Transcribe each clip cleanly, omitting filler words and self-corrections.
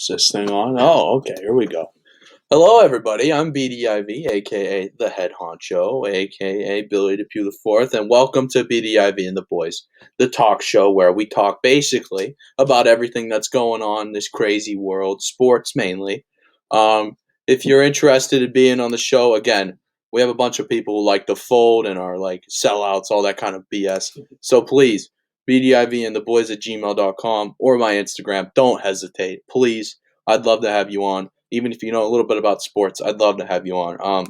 Is this thing on? Oh, okay, here we go. Hello, everybody. I'm BDIV, aka the Head Honcho, aka Billy DePew IV, and welcome to BDIV and the Boys, the talk show where we talk basically about everything that's going on in this crazy world, sports mainly. If you're interested in being on the show, again, we have a bunch of people who like to fold and are like sellouts, all that kind of BS. So please, BDIV and the Boys at gmail.com or my Instagram, don't hesitate. Please, I'd love to have you on. Even if you know a little bit about sports, I'd love to have you on.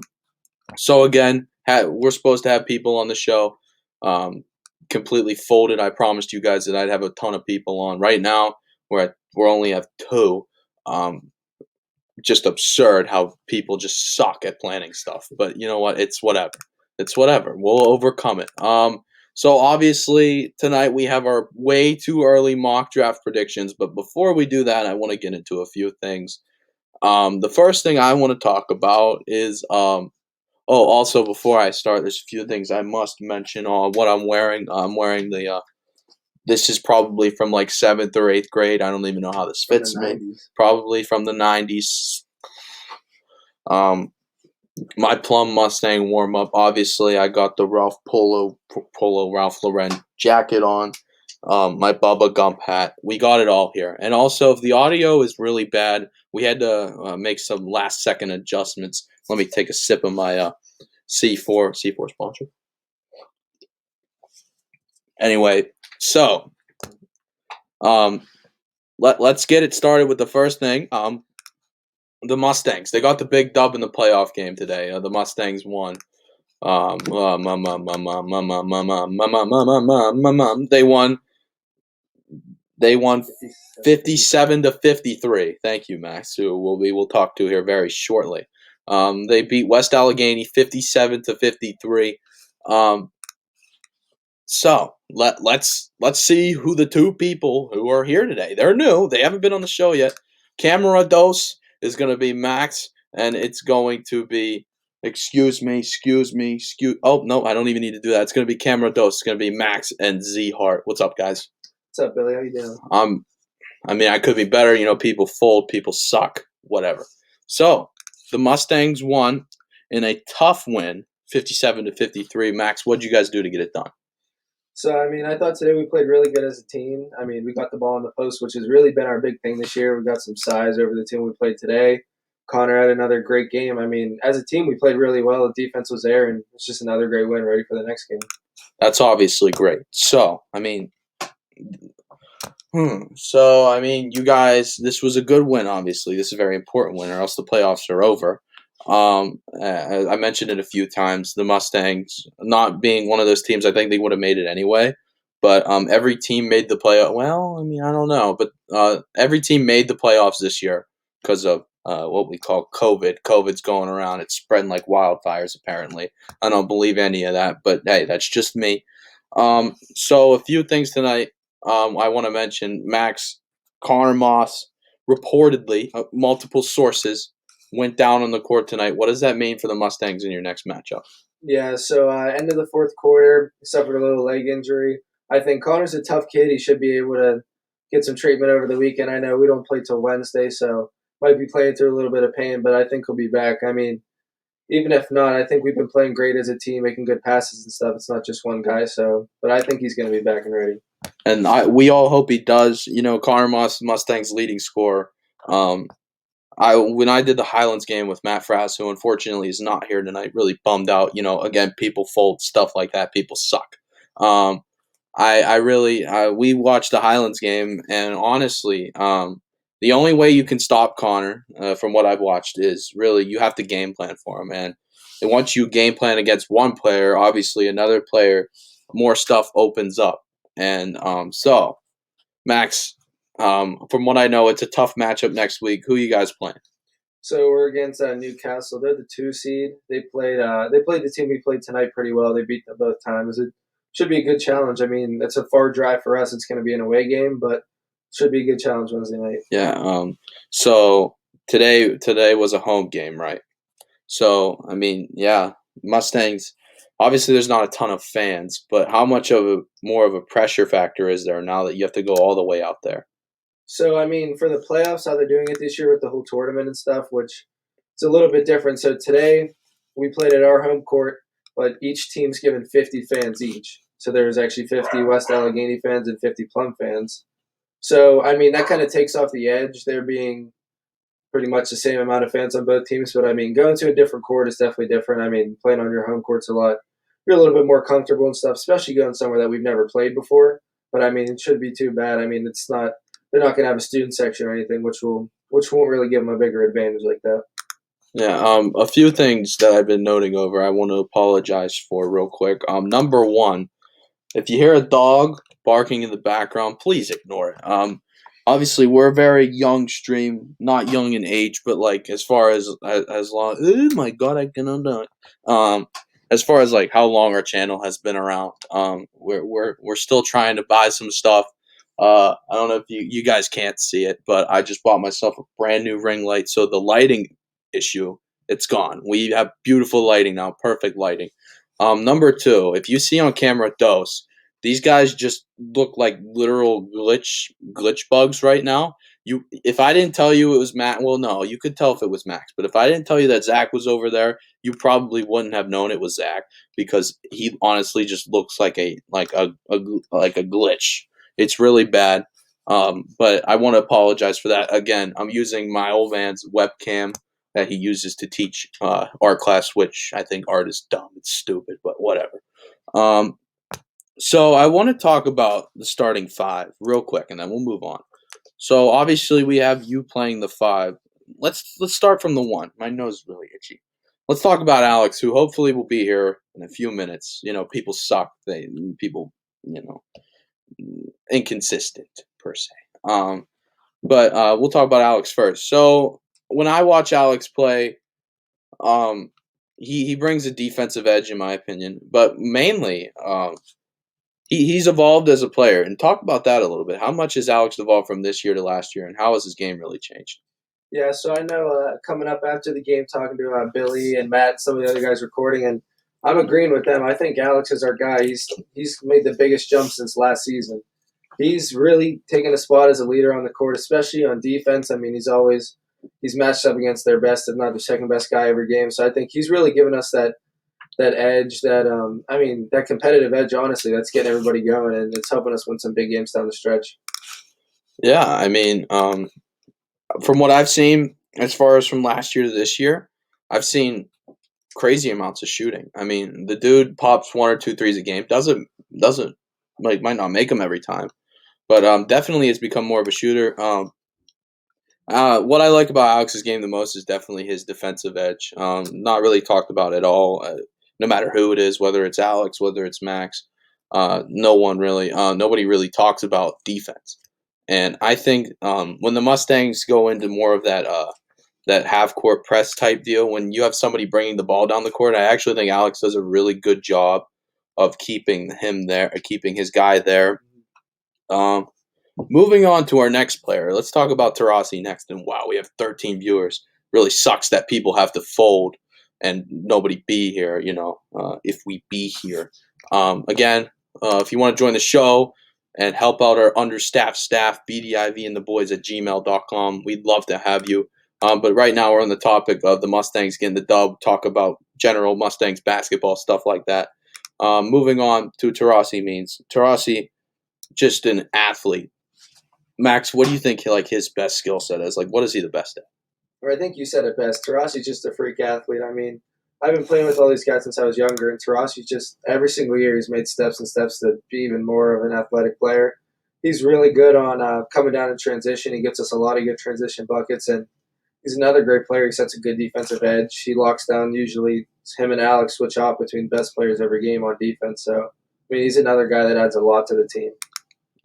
So again, we're supposed to have people on the show. Completely folded. I promised you guys that I'd have a ton of people on. Right now, we only have two. Just absurd how people just suck at planning stuff. But you know what? It's whatever. It's whatever. We'll overcome it. So obviously tonight we have our way too early mock draft predictions. But before we do that, I want to get into a few things. The first thing I want to talk about is also before I start, there's a few things I must mention on what I'm wearing. I'm wearing the this is probably from like 7th or 8th grade. I don't even know how this fits me. Probably from the 90s. My Plum Mustang warm up. Obviously, I got the Polo Ralph Lauren jacket on. My Bubba Gump hat. We got it all here. And also, if the audio is really bad, we had to make some last second adjustments. Let me take a sip of my C4 sponsor. Anyway, so let's get it started with the first thing. The Mustangs. They got the big dub in the playoff game today. The Mustangs won. They won. They won 57-53. Thank you, Max, who we will talk to here very shortly. They beat West Allegheny 57-53. So let's see who the two people who are here today. They're new. They haven't been on the show yet. Camera Dose is going to be Max, and it's going to be Oh no, I don't even need to do that. It's going to be Camera Dose. It's going to be Max and Z Hart. What's up, guys? What's up, Billy? How you doing? I mean, I could be better. You know, people fold, people suck, whatever. So the Mustangs won in a tough win, 57-53. Max, what'd you guys do to get it done? So, I thought today we played really good as a team. We got the ball in the post, which has really been our big thing this year. We got some size over the team we played today. Connor had another great game. As a team, we played really well. The defense was there, and it's just another great win, ready for the next game. That's obviously great. So, you guys, this was a good win, obviously. This is a very important win, or else the playoffs are over. I mentioned it a few times. The Mustangs, not being one of those teams, I think they would have made it anyway. But every team made the playoff. Well, I don't know. But every team made the playoffs this year because of what we call COVID. COVID's going around. It's spreading like wildfires, apparently. I don't believe any of that. But, hey, that's just me. So a few things tonight. I want to mention Max Connor Moss reportedly, multiple sources, went down on the court tonight. What does that mean for the Mustangs in your next matchup? Yeah, so end of the fourth quarter, he suffered a little leg injury. I think Connor's a tough kid. He should be able to get some treatment over the weekend. I know we don't play till Wednesday, so might be playing through a little bit of pain, but I think he'll be back. Even if not, I think we've been playing great as a team, making good passes and stuff. It's not just one guy, but I think he's going to be back and ready. And we all hope he does. You know, Connor Moss, Mustangs' leading scorer. When I did the Highlands game with Matt Frass, who unfortunately is not here tonight, really bummed out. You know, again, people fold, stuff like that. People suck. We watched the Highlands game, and honestly, the only way you can stop Connor, from what I've watched, is really you have to game plan for him. And once you game plan against one player, obviously another player, more stuff opens up. And so, Max, from what I know, it's a tough matchup next week. Who are you guys playing? So we're against Newcastle. They're the 2 seed. They played the team we played tonight pretty well. They beat them both times. It should be a good challenge. It's a far drive for us. It's going to be an away game, but it should be a good challenge Wednesday night. Yeah. So today was a home game, right? So yeah, Mustangs. Obviously, there's not a ton of fans, but how much more of a pressure factor is there now that you have to go all the way out there? So I mean, for the playoffs, how they're doing it this year with the whole tournament and stuff, which it's a little bit different. So today we played at our home court, but each team's given 50 fans each. So there's actually 50 West Allegheny fans and 50 Plum fans. So I mean, that kind of takes off the edge. There being pretty much the same amount of fans on both teams, but I mean, going to a different court is definitely different. I mean, playing on your home court's a lot. You're a little bit more comfortable and stuff, especially going somewhere that we've never played before. But I mean, it shouldn't be too bad. I mean, it's not. They're not going to have a student section or anything, which won't really give them a bigger advantage like that. Yeah, a few things that I've been noting over, I want to apologize for real quick. Number one, if you hear a dog barking in the background, please ignore it. Obviously, we're a very young stream, not young in age, but like as long. Oh my god, I can undone. As far as like how long our channel has been around, we're still trying to buy some stuff. I don't know if you guys can't see it, but I just bought myself a brand new ring light, so the lighting issue it's gone. We have beautiful lighting now, perfect lighting. Number two, if you see on camera Dose, these guys just look like literal glitch bugs right now. If I didn't tell you it was Max, well, no, you could tell if it was Max. But if I didn't tell you that Zach was over there, you probably wouldn't have known it was Zach because he honestly just looks like a glitch. It's really bad. But I want to apologize for that. Again, I'm using my old man's webcam that he uses to teach art class, which I think art is dumb. It's stupid, but whatever. Um, so I want to talk about the starting five real quick, and then we'll move on. So obviously we have you playing the five. Let's start from the one. My nose is really itchy. Let's talk about Alex, who hopefully will be here in a few minutes. You know, people suck. They people, you know, inconsistent per se. But we'll talk about Alex first. So when I watch Alex play, um, he brings a defensive edge in my opinion, but mainly he's evolved as a player. And talk about that a little bit. How much has Alex evolved from this year to last year, and how has his game really changed? Yeah, so I know coming up after the game, talking to Billy and Matt, some of the other guys recording, and I'm agreeing with them. I think Alex is our guy. He's made the biggest jump since last season. He's really taken a spot as a leader on the court, especially on defense. I mean, he's matched up against their best, if not their second best guy every game. So I think he's really given us that edge, that competitive edge. Honestly, that's getting everybody going, and it's helping us win some big games down the stretch. Yeah, I mean, from what I've seen, as far as from last year to this year, I've seen crazy amounts of shooting. I mean, the dude pops one or two threes a game. Doesn't like might not make them every time, but definitely has become more of a shooter. What I like about Alex's game the most is definitely his defensive edge. Not really talked about at all. No matter who it is, whether it's Alex, whether it's Max, nobody really talks about defense. And I think when the Mustangs go into more of that half court press type deal, when you have somebody bringing the ball down the court, I actually think Alex does a really good job of keeping him there, keeping his guy there. Um, Moving on to our next player, let's talk about Tarasi next. And wow, we have 13 viewers. Really sucks that people have to fold and nobody be here. If we be here again, if you want to join the show and help out our understaffed staff, BDIV and the boys at gmail.com. We'd love to have you. But right now we're on the topic of the Mustangs getting the dub. Talk about general Mustangs basketball stuff like that. Moving on to Tarasi means Tarasi, just an athlete. Max, what do you think like his best skill set is? Like, what is he the best at? Or I think you said it best. Tarasi's just a freak athlete. I mean, I've been playing with all these guys since I was younger, and Tarasi's just every single year he's made steps and steps to be even more of an athletic player. He's really good on coming down in transition. He gets us a lot of good transition buckets, and he's another great player. He sets a good defensive edge. He locks down usually him and Alex switch off between best players every game on defense. So I mean, he's another guy that adds a lot to the team.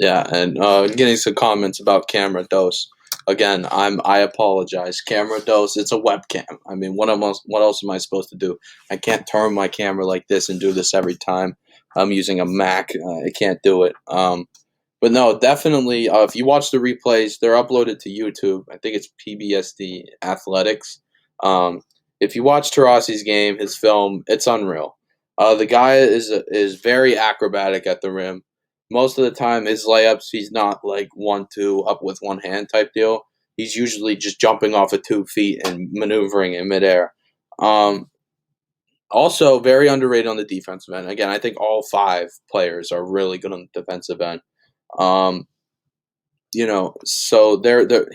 Yeah, and getting some comments about camera dose. Again, I apologize. Camera dose. It's a webcam. I mean, what else am I supposed to do? I can't turn my camera like this and do this every time. I'm using a Mac. I can't do it. But no, definitely. If you watch the replays, they're uploaded to YouTube. I think it's PBSD Athletics. Um, if you watch Tarasi's game, his film, it's unreal. The guy is very acrobatic at the rim. most of the time his layups, he's not like 1-2 up with one hand type deal. He's usually just jumping off of 2 feet and maneuvering in midair. Um, Also, very underrated on the defensive end. Again, I think all five players are really good on the defensive end. Um, so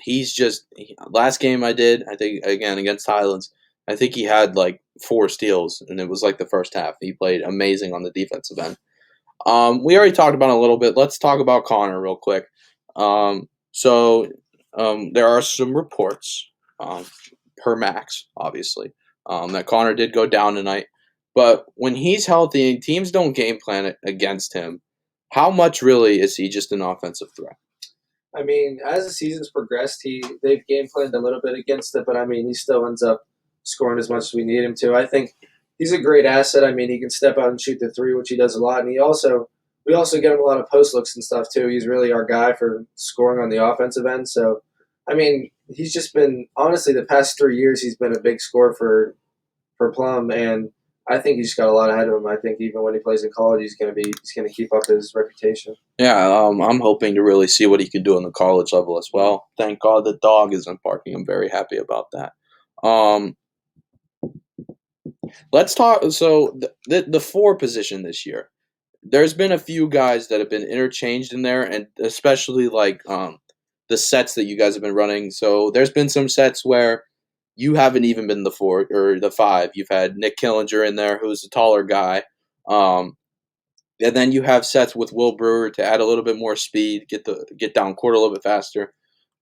he's just last game I did. I think again against Highlands. I think he had like 4 steals, and it was like the first half. He played amazing on the defensive end. We already talked about it a little bit. Let's talk about Connor real quick. There are some reports, um, per Max, obviously, that Connor did go down tonight. But when he's healthy and teams don't game plan it against him, how much really is he just an offensive threat? I mean, as the season's progressed, they've game planned a little bit against it, but I mean, he still ends up scoring as much as we need him to. I think he's a great asset. I mean, he can step out and shoot the three, which he does a lot, and we also get him a lot of post looks and stuff too. He's really our guy for scoring on the offensive end. So, I mean, he's just been honestly the past 3 years he's been a big scorer for Plum, and I think he's got a lot ahead of him. I think even when he plays in college, he's gonna keep up his reputation. Yeah, I'm hoping to really see what he can do on the college level as well. Thank God the dog isn't barking. I'm very happy about that. Um, let's talk. So the four position this year, there's been a few guys that have been interchanged in there, and especially like the sets that you guys have been running. So there's been some sets where you haven't even been the four or the five. You've had Nick Killinger in there, who's a taller guy. Um, and then you have sets with Will Brewer to add a little bit more speed, get down court a little bit faster.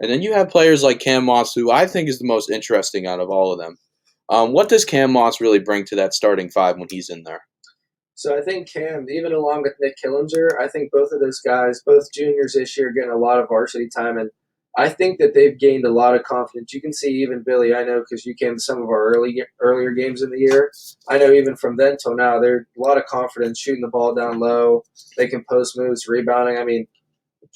And then you have players like Cam Moss, who I think is the most interesting out of all of them. What does Cam Moss really bring to that starting five when he's in there? So I think Cam, even along with Nick Killinger, I think both of those guys, both juniors this year, getting a lot of varsity time, and I think that they've gained a lot of confidence. You can see even Billy. I know because you came to some of our earlier games in the year. I know even from then till now, they're a lot of confidence shooting the ball down low. They can post moves, rebounding. I mean,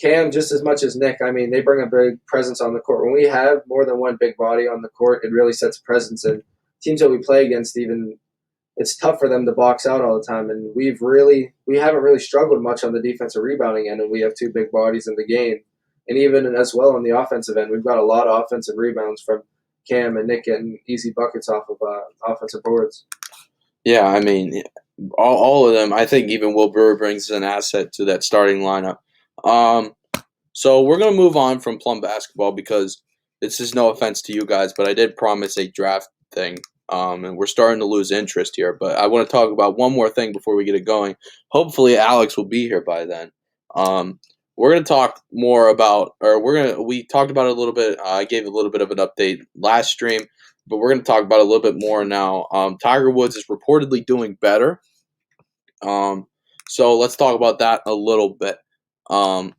Cam just as much as Nick. I mean, they bring a big presence on the court. When we have more than one big body on the court, it really sets a presence. And teams that we play against, even it's tough for them to box out all the time. And we haven't really struggled much on the defensive rebounding end, and we have two big bodies in the game. And even as well on the offensive end, we've got a lot of offensive rebounds from Cam and Nick getting easy buckets off of offensive boards. Yeah, I mean, all of them. I think even Will Brewer brings an asset to that starting lineup. Um, so we're gonna move on from Plum Basketball because this is no offense to you guys, but I did promise a draft thing, and we're starting to lose interest here. But I want to talk about one more thing before we get it going. Hopefully, Alex will be here by then. Um, we're gonna talk more about, or we talked about it a little bit. I gave a little bit of an update last stream, but we're gonna talk about it a little bit more now. Tiger Woods is reportedly doing better. Um, so let's talk about that a little bit. Um,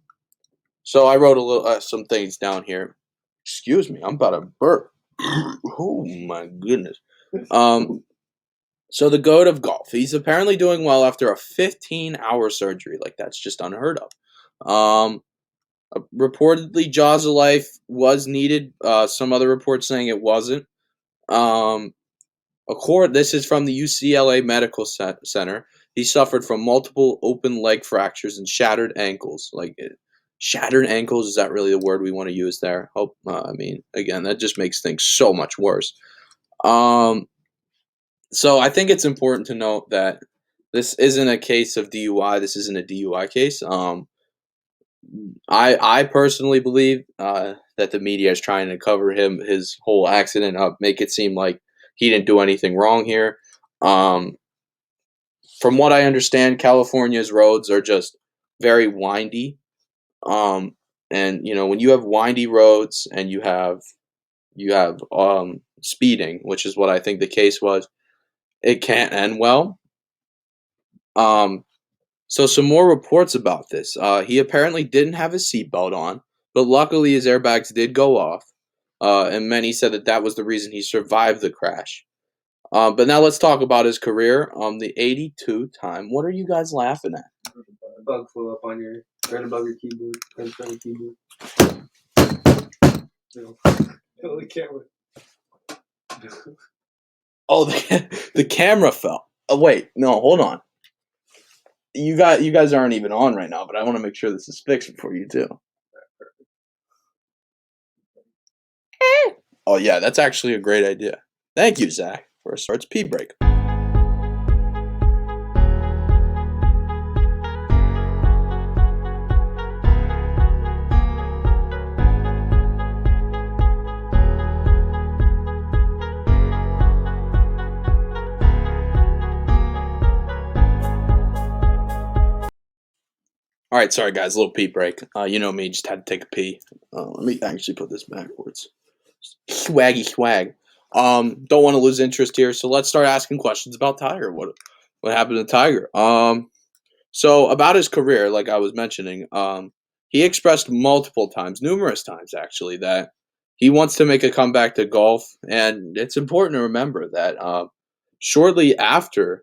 so I wrote a little some things down here. Excuse me, I'm about to burp. Oh my goodness. Um, so the goat of golf, he's apparently doing well after a 15-hour surgery. Like that's just unheard of. Reportedly, Jaws of Life was needed. Some other reports saying it wasn't. Um, This is from the UCLA Medical Center. He suffered from multiple open leg fractures and shattered ankles. Shattered ankles, is that really the word we want to use there? I mean, again, that just makes things so much worse. Um, so I think it's important to note that this isn't a case of DUI. This isn't a DUI case. I personally believe that the media is trying to cover his whole accident up, make it seem like he didn't do anything wrong here. Um, from what I understand, California's roads are just very windy. And when you have windy roads and you have speeding, which is what I think the case was, it can't end well. Um, so some more reports about this. He apparently didn't have his seatbelt on, but luckily his airbags did go off. And many said that was the reason he survived the crash. But now let's talk about his career. The 82 time. What are you guys laughing at? A bug flew up on your right above your keyboard, right in front of your keyboard. No, no, the camera. Oh, the camera fell. Oh, wait. No, hold on. you guys aren't even on right now, but I want to make sure this is fixed before you do. Oh yeah, that's actually a great idea. Thank you, Zach, for a starts pee break. All right, sorry guys, a little pee break. You know me, just had to take a pee. Let me actually put this backwards. Swaggy swag. Don't want to lose interest here, so let's start asking questions about Tiger. What happened to Tiger? So about his career, like I was mentioning, he expressed multiple times, numerous times actually, that he wants to make a comeback to golf, and it's important to remember that shortly after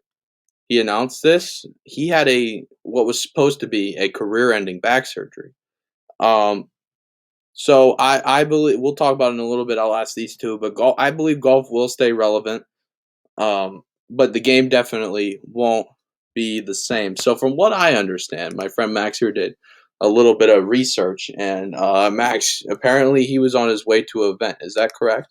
he announced this, he had a what was supposed to be a career-ending back surgery. Um, so I believe we'll talk about it in a little bit. I'll ask these two, but I believe golf will stay relevant. But the game definitely won't be the same. So from what I understand, my friend Max here did a little bit of research, and Max apparently he was on his way to an event. Is that correct?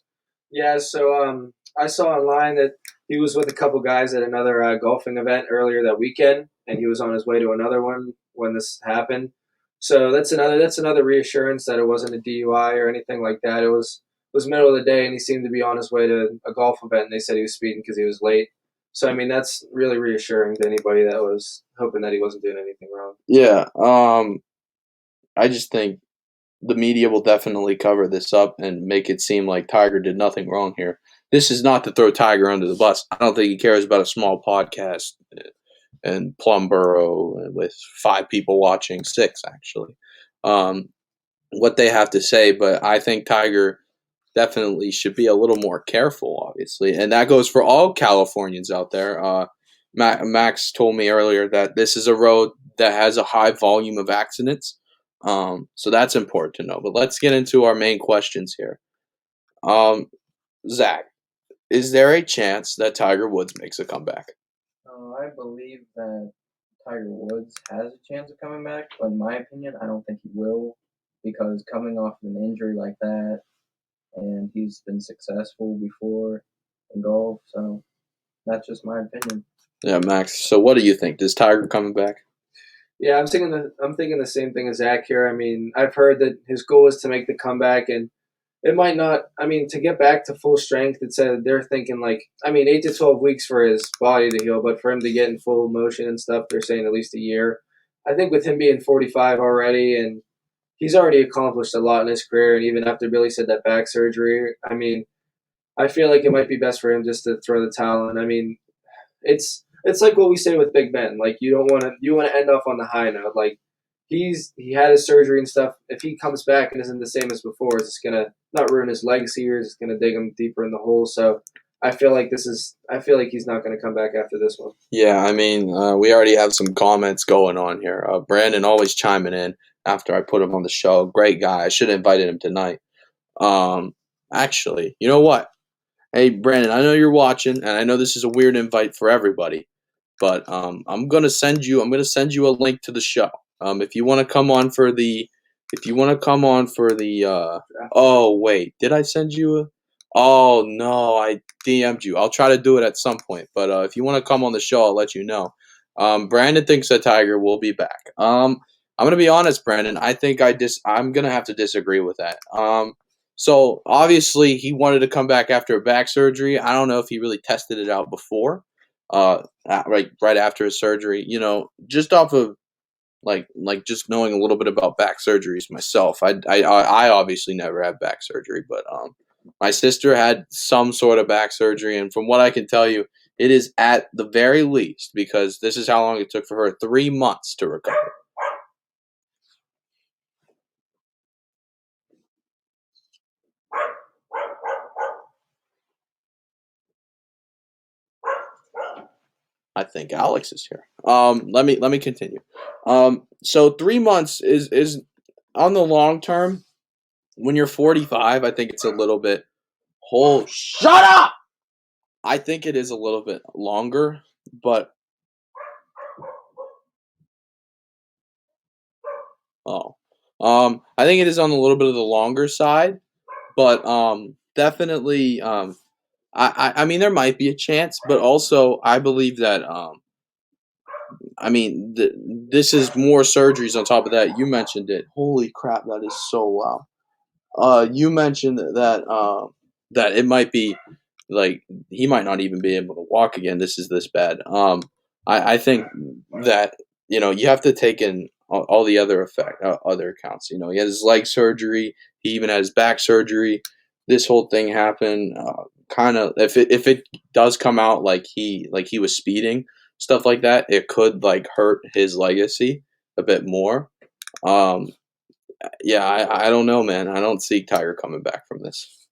Yeah, so I saw online that he was with a couple guys at another golfing event earlier that weekend, and he was on his way to another one when this happened. So that's another reassurance that it wasn't a DUI or anything like that. It was middle of the day, and he seemed to be on his way to a golf event. And they said he was speeding because he was late. So I mean, that's really reassuring to anybody that was hoping that he wasn't doing anything wrong. Yeah. I just think the media will definitely cover this up and make it seem like Tiger did nothing wrong here. This is not to throw Tiger under the bus. I don't think he cares about a small podcast in Plumboro with 5 people watching, 6 actually. Um, what they have to say, but I think Tiger definitely should be a little more careful, obviously, and that goes for all Californians out there. Max told me earlier that this is a road that has a high volume of accidents, so that's important to know. But let's get into our main questions here. Um, Zach, is there a chance that Tiger Woods makes a comeback? I believe that Tiger Woods has a chance of coming back, but in my opinion, I don't think he will because coming off of an injury like that, and he's been successful before in golf, so that's just my opinion. Yeah, Max. So, what do you think? Does Tiger coming back? Yeah, I'm thinking the same thing as Zach here. I mean, I've heard that his goal is to make the comeback, and it might not. I mean, to get back to full strength, it said they're thinking like, I mean, 8 to 12 weeks for his body to heal, but for him to get in full motion and stuff, they're saying at least a year. I think with him being 45 already, and he's already accomplished a lot in his career, and even after Billy said that back surgery, I mean, I feel like it might be best for him just to throw the towel in. I mean, it's like what we say with Big Ben. Like you want to end off on the high note. Like he had his surgery and stuff. If he comes back and isn't the same as before, it's just gonna not ruin his legacy or it's gonna dig him deeper in the hole. So I feel like he's not gonna come back after this one. Yeah, I mean, we already have some comments going on here. Brandon always chiming in after I put him on the show. Great guy. I should have invited him tonight. Um, actually, you know what? Hey, Brandon, I know you're watching, and I know this is a weird invite for everybody, but I'm gonna send you a link to the show. If you want to come on for the, if you want to come on for the, oh wait, did I send you a? Oh no, I DM'd you. I'll try to do it at some point, but if you want to come on the show, I'll let you know. Brandon thinks that Tiger will be back. I'm gonna be honest, Brandon. I'm gonna have to disagree with that. So obviously he wanted to come back after a back surgery. I don't know if he really tested it out before, right after his surgery. You know, just off of like just knowing a little bit about back surgeries myself. I obviously never had back surgery, but my sister had some sort of back surgery, and from what I can tell you, it is at the very least, because this is how long it took for her, 3 months to recover. I think Alex is here. Let me continue. So 3 months is on the long term. When you're 45, I think it's a little bit. Oh, shut up! I think it is a little bit longer, but Oh, I think it is on a little bit of the longer side, but definitely. I mean, there might be a chance, but also I believe that I mean, this is more surgeries on top of that. You mentioned it. Holy crap, that is so loud. You mentioned that it might be like he might not even be able to walk again. This is this bad. I think that you have to take in all the other accounts. He has his leg surgery. He even has back surgery. This whole thing happened. Kind of if it does come out like he was speeding, stuff like that, it could like hurt his legacy a bit more. Um, yeah, I don't know, man. I don't see Tiger coming back from this.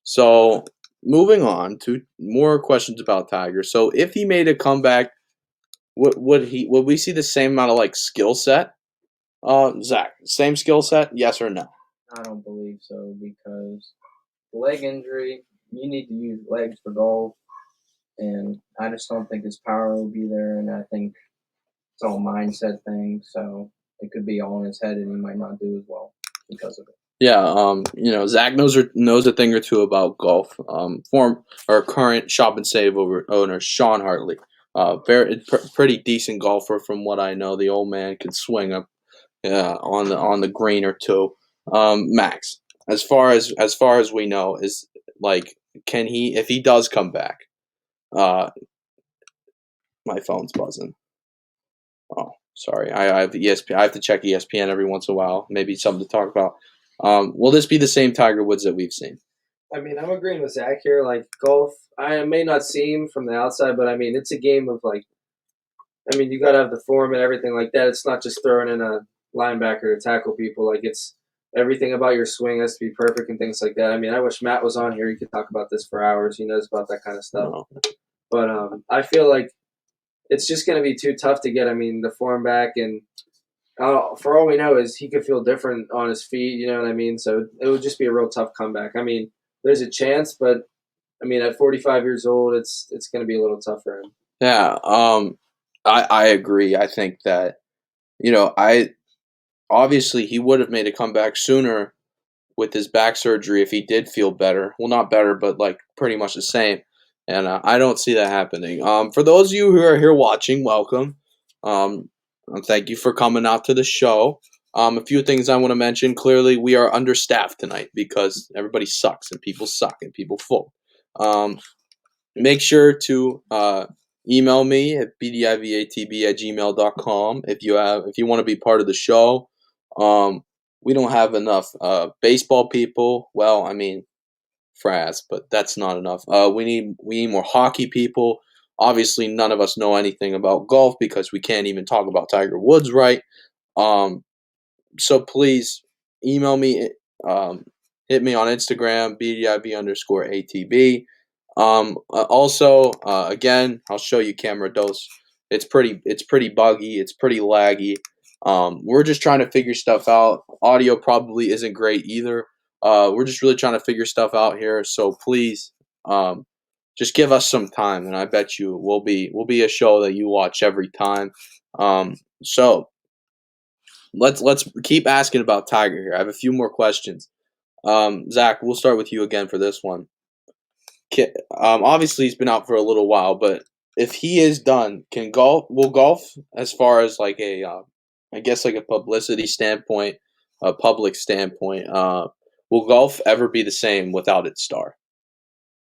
So moving on to more questions about Tiger. So if he made a comeback, would we see the same amount of like skill set? Zach, same skill set? Yes or no? I don't believe so because leg injury, you need to use legs for golf, and I just don't think his power will be there, and I think it's all mindset thing, so it could be all in his head, and he might not do as well because of it. Yeah, Zach knows a thing or two about golf. Form or current shop and save owner Sean Hartley, pretty decent golfer from what I know. The old man can swing up on the green or two. Max, as far as we know, is like can he if he does come back? Uh, my phone's buzzing. Oh, sorry. I have ESPN. I have to check ESPN every once in a while. Maybe something to talk about. Will this be the same Tiger Woods that we've seen? I mean, I'm agreeing with Zach here. Like golf, I may not see him from the outside, but I mean, it's a game of like. I mean, you got to have the form and everything like that. It's not just throwing in a linebacker to tackle people. Like it's everything about your swing has to be perfect and things like that. I mean, I wish Matt was on here. He could talk about this for hours. He knows about that kind of stuff. No. But I feel like it's just going to be too tough to get. I mean, the form back, and for all we know, is he could feel different on his feet. You know what I mean? So it would just be a real tough comeback. I mean, there's a chance, but I mean, at 45 years old, it's going to be a little tough for him. Yeah. I agree. I think that I obviously he would have made a comeback sooner with his back surgery if he did feel better. Well, not better, but like pretty much the same. And I don't see that happening. For those of you who are here watching, welcome. Thank you for coming out to the show. A few things I want to mention. Clearly, we are understaffed tonight because everybody sucks and people suck and people fold. Um, Make sure to email me at bdivatb@gmail.com if you want to be part of the show. Um, we don't have enough baseball people. Well, I mean, Fraz, but that's not enough. We need more hockey people. Obviously, none of us know anything about golf because we can't even talk about Tiger Woods right. Um, so please email me, um, hit me on Instagram, BDIV_ATB. Also, again, I'll show you camera dose. It's pretty buggy. It's pretty laggy. We're just trying to figure stuff out. Audio probably isn't great either. We're just really trying to figure stuff out here. So please, just give us some time, and I bet you we'll be a show that you watch every time. So let's keep asking about Tiger here. I have a few more questions. Zach, we'll start with you again for this one. Obviously he's been out for a little while, but if he is done, will golf as far as like I guess like a publicity standpoint, a public standpoint, will golf ever be the same without its star?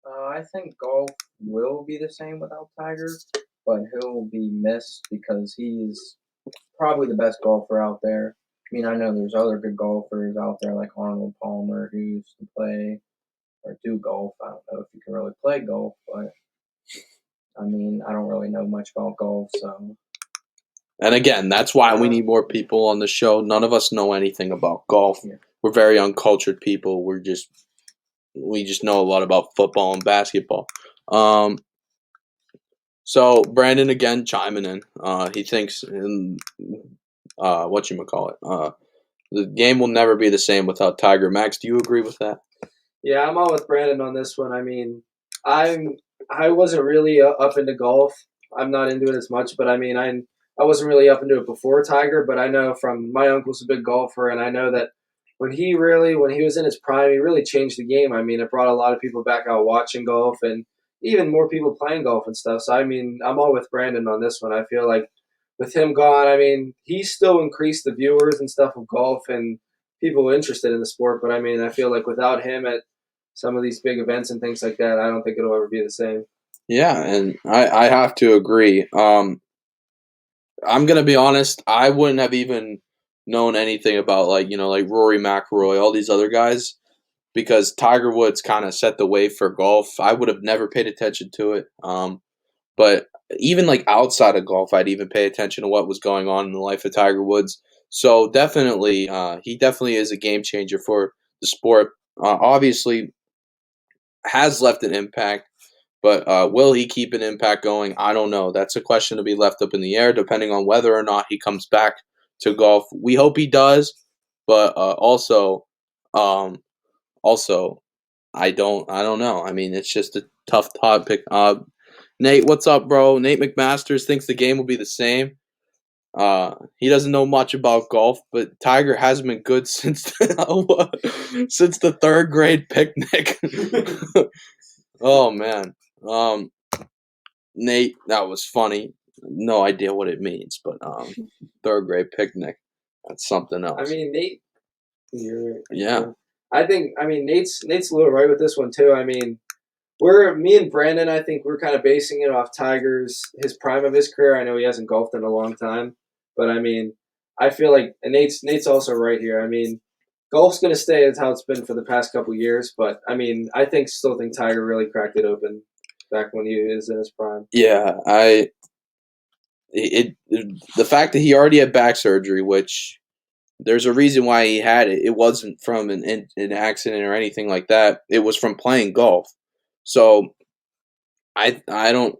I think golf will be the same without Tiger, but he'll be missed because he's probably the best golfer out there. I mean, I know there's other good golfers out there like Arnold Palmer who used to play or do golf. I don't know if you can really play golf, but I mean, I don't really know much about golf, so And again, that's why we need more people on the show. None of us know anything about golf. yeah. We're very uncultured people. We just know a lot about football and basketball. Um, so Brandon again chiming in. He thinks in what you call it. The game will never be the same without Tiger. Max, do you agree with that? Yeah, I'm all with Brandon on this one. I mean, I wasn't really up into golf. I'm not into it as much, but I mean, I wasn't really up into it before Tiger, but I know from my uncle's a big golfer, and I know that when he was in his prime, he really changed the game. I mean, it brought a lot of people back out watching golf, and even more people playing golf and stuff. So I mean, I'm all with Brandon on this one. I feel like with him gone, I mean, he still increased the viewers and stuff of golf and people interested in the sport. But I mean, I feel like without him at some of these big events and things like that, I don't think it'll ever be the same. Yeah, and I have to agree. I'm gonna be honest. I wouldn't have even known anything about like Rory McIlroy, all these other guys, because Tiger Woods kind of set the way for golf. I would have never paid attention to it. But even like outside of golf, I'd even pay attention to what was going on in the life of Tiger Woods. So definitely, he definitely is a game changer for the sport. Obviously, has left an impact. But will he keep an impact going? I don't know. That's a question to be left up in the air, depending on whether or not he comes back to golf. We hope he does, but um, also, I don't know. I mean, it's just a tough topic. Nate, what's up, bro? Nate McMasters thinks the game will be the same. He doesn't know much about golf, but Tiger has been good since since the third grade picnic. Oh man. Um, Nate, that was funny. No idea what it means, but third grade picnic. That's something I else. mean, Nate, you're, Yeah. I think Nate's a little right with this one too. I mean, we're me and Brandon. I think we're kind of basing it off Tiger's his prime of his career. I know he hasn't golfed in a long time, but I mean, I feel like and Nate's also right here. I mean, golf's gonna stay as how it's been for the past couple years, but I mean, still think Tiger really cracked it open back when he was in his prime. Yeah, the fact that he already had back surgery, which there's a reason why he had it. It wasn't from an accident or anything like that. It was from playing golf. So I don't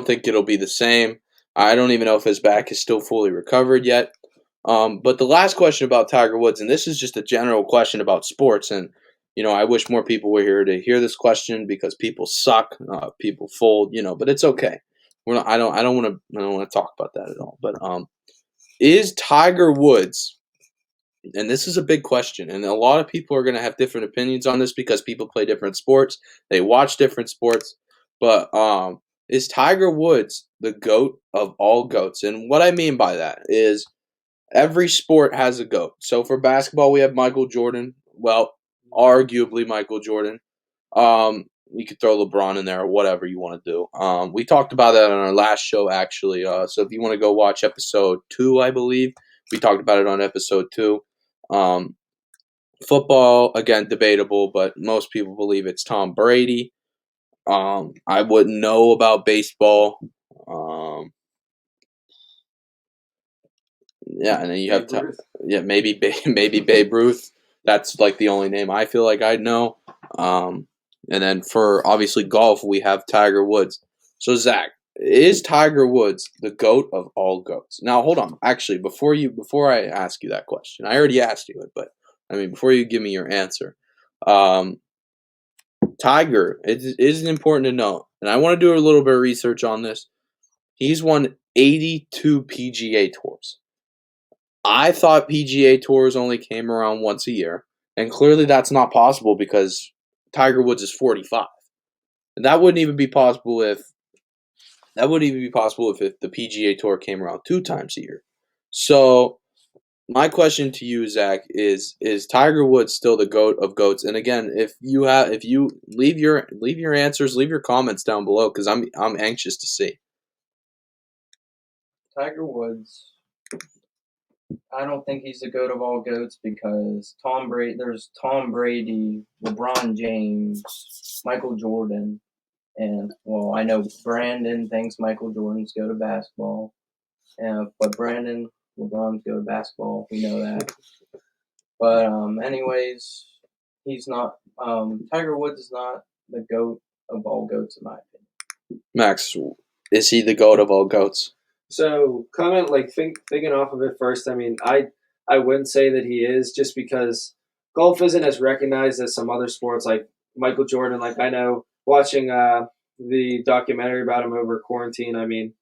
think it'll be the same. I don't even know if his back is still fully recovered yet. But the last question about Tiger Woods, and this is just a general question about sports, and I wish more people were here to hear this question because people suck, people fold, but it's okay. We're not, I don't want to talk about that at all. But is Tiger Woods, and this is a big question, and a lot of people are going to have different opinions on this because people play different sports, they watch different sports, but is Tiger Woods the GOAT of all GOATs? And what I mean by that is every sport has a GOAT. So for basketball, we have Michael Jordan. Well, arguably Michael Jordan. You could throw LeBron in there or whatever you want to do. We talked about that on our last show, actually. So if you want to go watch episode 2, I believe, we talked about it on episode 2. Um, Football, again, debatable, but most people believe it's Tom Brady. I wouldn't know about baseball. Um, yeah, and then you have Babe Ruth. maybe maybe Babe Ruth. That's like the only name I feel like I'd know. Um, and then for obviously golf, we have Tiger Woods. So Zach, is Tiger Woods the GOAT of all GOATs? Now hold on. Actually, before I ask you that question, I already asked you it, but I mean before you give me your answer, um, Tiger, it is important to know, and I want to do a little bit of research on this. He's won 82 PGA tours. I thought PGA tours only came around once a year, and clearly that's not possible because Tiger Woods is 45. And that wouldn't even be possible if the PGA tour came around 2 times a year. So my question to you, Zach, is Tiger Woods still the GOAT of GOATs? And again, if you leave your answers, leave your comments down below because I'm anxious to see. Tiger Woods, I don't think he's the goat of all goats because there's Tom Brady, LeBron James, Michael Jordan, and well, I know Brandon thinks Michael Jordan's go to basketball, but Brandon, LeBron's go to basketball. We know that. But anyways, he's not. Tiger Woods is not the goat of all goats in my opinion. Max, is he the GOAT of all GOATs? So comment like thinking off of it first. I mean, I wouldn't say that he is just because golf isn't as recognized as some other sports like Michael Jordan. Like I know watching the documentary about him over quarantine. I mean,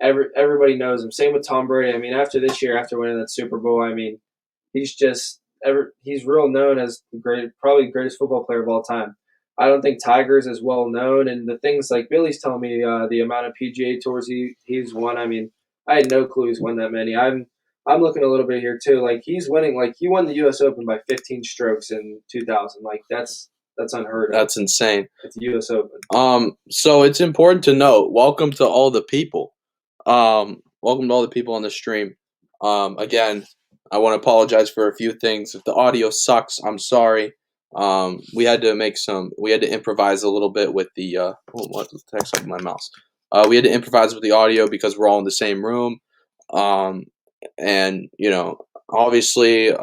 everybody knows him. Same with Tom Brady. I mean, after this year, after winning that Super Bowl, I mean, he's just he's real known as probably the greatest football player of all time. I don't think Tiger's as well known, and the things like Billy's telling me, the amount of PGA tours he's won. I mean, I had no clue he's won that many. I'm looking a little bit here too. Like he's winning. Like he won the U.S. Open by 15 strokes in 2000. Like that's unheard of. That's insane. It's the U.S. Open. So it's important to note. Welcome to all the people. Welcome to all the people on the stream. Again, I want to apologize for a few things. If the audio sucks, I'm sorry. We had to improvise a little bit with the what the text up my mouse. We had to improvise with the audio because we're all in the same room. And obviously,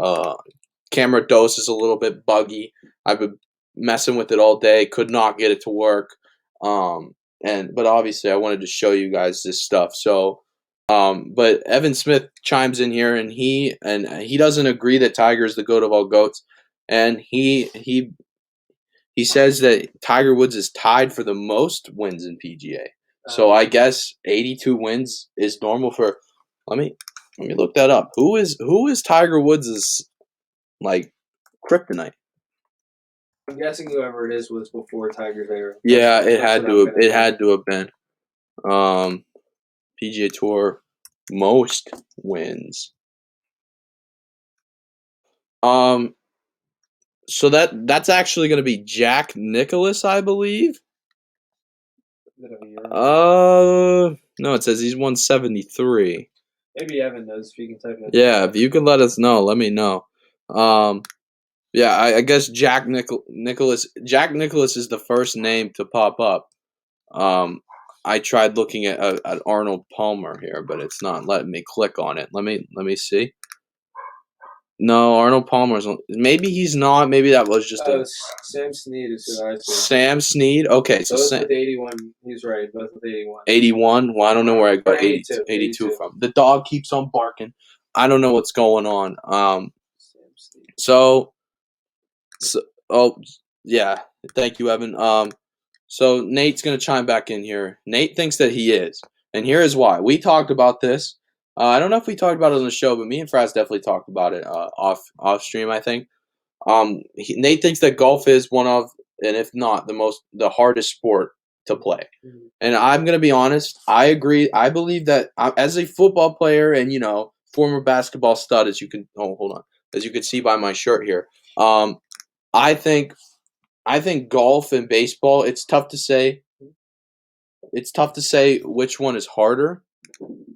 camera dose is a little bit buggy. I've been messing with it all day, could not get it to work. But obviously I wanted to show you guys this stuff. So, but Evan Smith chimes in here, and he doesn't agree that Tiger is the GOAT of all goats, and he says that Tiger Woods is tied for the most wins in PGA. So I guess 82 wins is normal for. Let me look that up. Who is Tiger Woods' like kryptonite? I'm guessing whoever it is was before Tiger's era. Yeah, it had to have been. PGA Tour most wins. So that's actually going to be Jack Nicklaus, I believe. No, it says he's won 73. Maybe Evan knows if you can type it. Yeah, if you could let us know, let me know. Yeah, I guess Jack Nicklaus. Jack Nicklaus is the first name to pop up. I tried looking at Arnold Palmer here, but it's not letting me click on it. Let me see. No, Arnold Palmer's. Maybe he's not. Maybe that was just Sam Snead is who I see. Sam Snead. Okay, so both with 81. He's right. Both with 81. 81. Well, I don't know where I got 82, 82 from. The dog keeps on barking. I don't know what's going on. Sam Snead. So, oh yeah. Thank you, Evan. So Nate's going to chime back in here. Nate thinks that he is. And here is why. We talked about this. I don't know if we talked about it on the show, but me and Fraz definitely talked about it off stream, I think. Nate thinks that golf is one of, and if not, the hardest sport to play. Mm-hmm. And I'm going to be honest. I agree. I believe that as a football player and, former basketball stud, as you can see by my shirt here, I think golf and baseball, it's tough to say. It's tough to say which one is harder,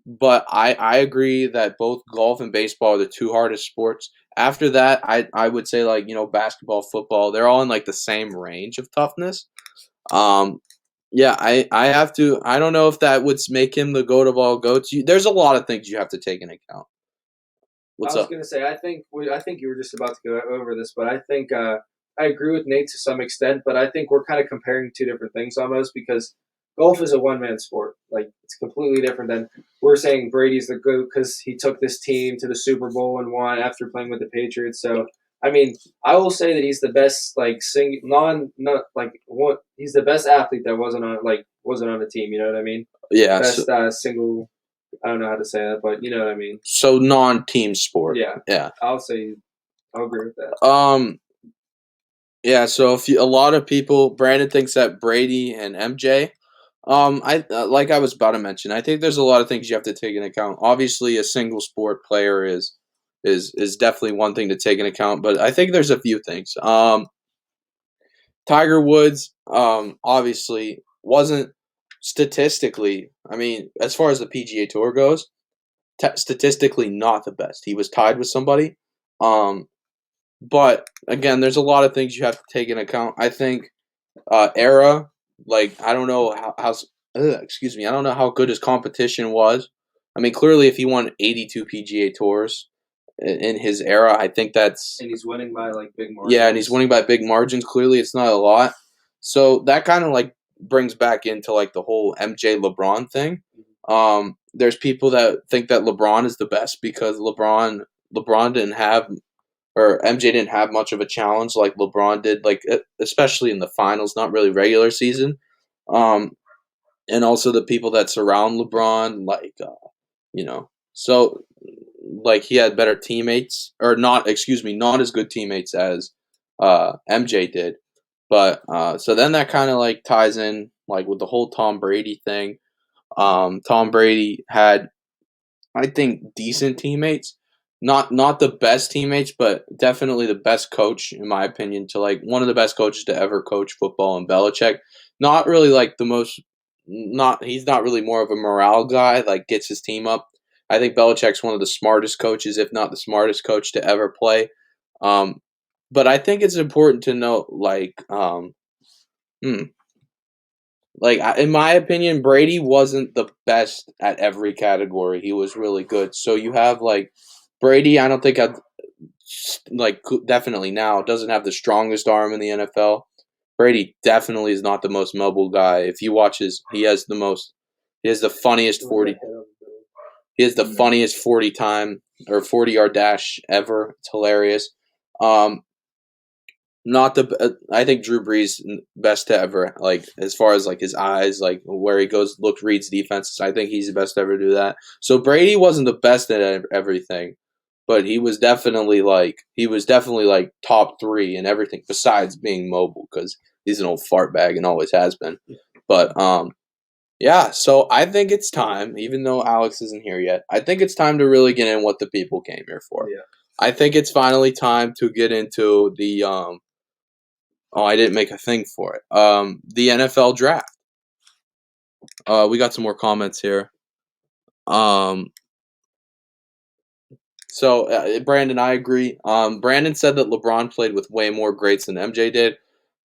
but I agree that both golf and baseball are the two hardest sports. After that, I would say basketball, football, they're all in like the same range of toughness. Yeah, I have to. I don't know if that would make him the GOAT of all goats. There's a lot of things you have to take into account. What's up? I was going to say, I think you were just about to go over this, but I think I agree with Nate to some extent, but I think we're kind of comparing two different things almost, because golf is a one-man sport. Like, it's completely different than we're saying Brady's the GOAT because he took this team to the Super Bowl and won after playing with the Patriots. So, I mean, I will say that he's the best, he's the best athlete that wasn't on a team. You know what I mean? Yeah. Best single. I don't know how to say that, but you know what I mean. So non-team sport. Yeah. I'll agree with that. Yeah. So a lot of people, Brandon thinks that Brady and MJ. Like I was about to mention, I think there's a lot of things you have to take into account. Obviously, a single sport player is definitely one thing to take into account, but I think there's a few things. Tiger Woods, obviously wasn't statistically. I mean, as far as the PGA Tour goes, statistically not the best. He was tied with somebody. But again, there's a lot of things you have to take into account. I think era. Like, I don't know excuse me, I don't know how good his competition was. I mean, clearly, if he won 82 PGA Tours in his era, I think that's... And he's winning by, big margins. Yeah, and he's winning by big margins. Clearly, it's not a lot. So that kind of, brings back into, the whole MJ LeBron thing. There's people that think that LeBron is the best because LeBron didn't have... or MJ didn't have much of a challenge like LeBron did, especially in the finals, not really regular season. and also the people that surround LeBron, so like he had better teammates, or not, excuse me, not as good teammates as MJ did. But so then that kind of like ties in like with the whole Tom Brady thing. Tom Brady had, I think, decent teammates. Not the best teammates, but definitely the best coach, in my opinion, to like one of the best coaches to ever coach football in Belichick. Not really like the most not he's not really more of a morale guy, like gets his team up. I think Belichick's one of the smartest coaches, if not the smartest coach to ever play. Um, but I think it's important to note, hmm, in my opinion, Brady wasn't the best at every category. He was really good. So you have like Brady. I don't think definitely now doesn't have the strongest arm in the NFL. Brady definitely is not the most mobile guy. If you watch he has the most. He has the funniest 40. He has the funniest 40-yard dash ever. It's hilarious. Um, Not the. I think Drew Brees best to ever, like as far as like his eyes, like where he goes, reads defenses. I think he's the best to ever do that. So Brady wasn't the best at everything, but he was definitely like top three in everything besides being mobile, because he's an old fart bag and always has been. But yeah. So I think it's time, even though Alex isn't here yet, I think it's time to really get in what the people came here for. Yeah. I think it's finally time to get into the Oh, I didn't make a thing for it. The NFL draft. We got some more comments here. Brandon, I agree. Brandon said that LeBron played with way more greats than MJ did.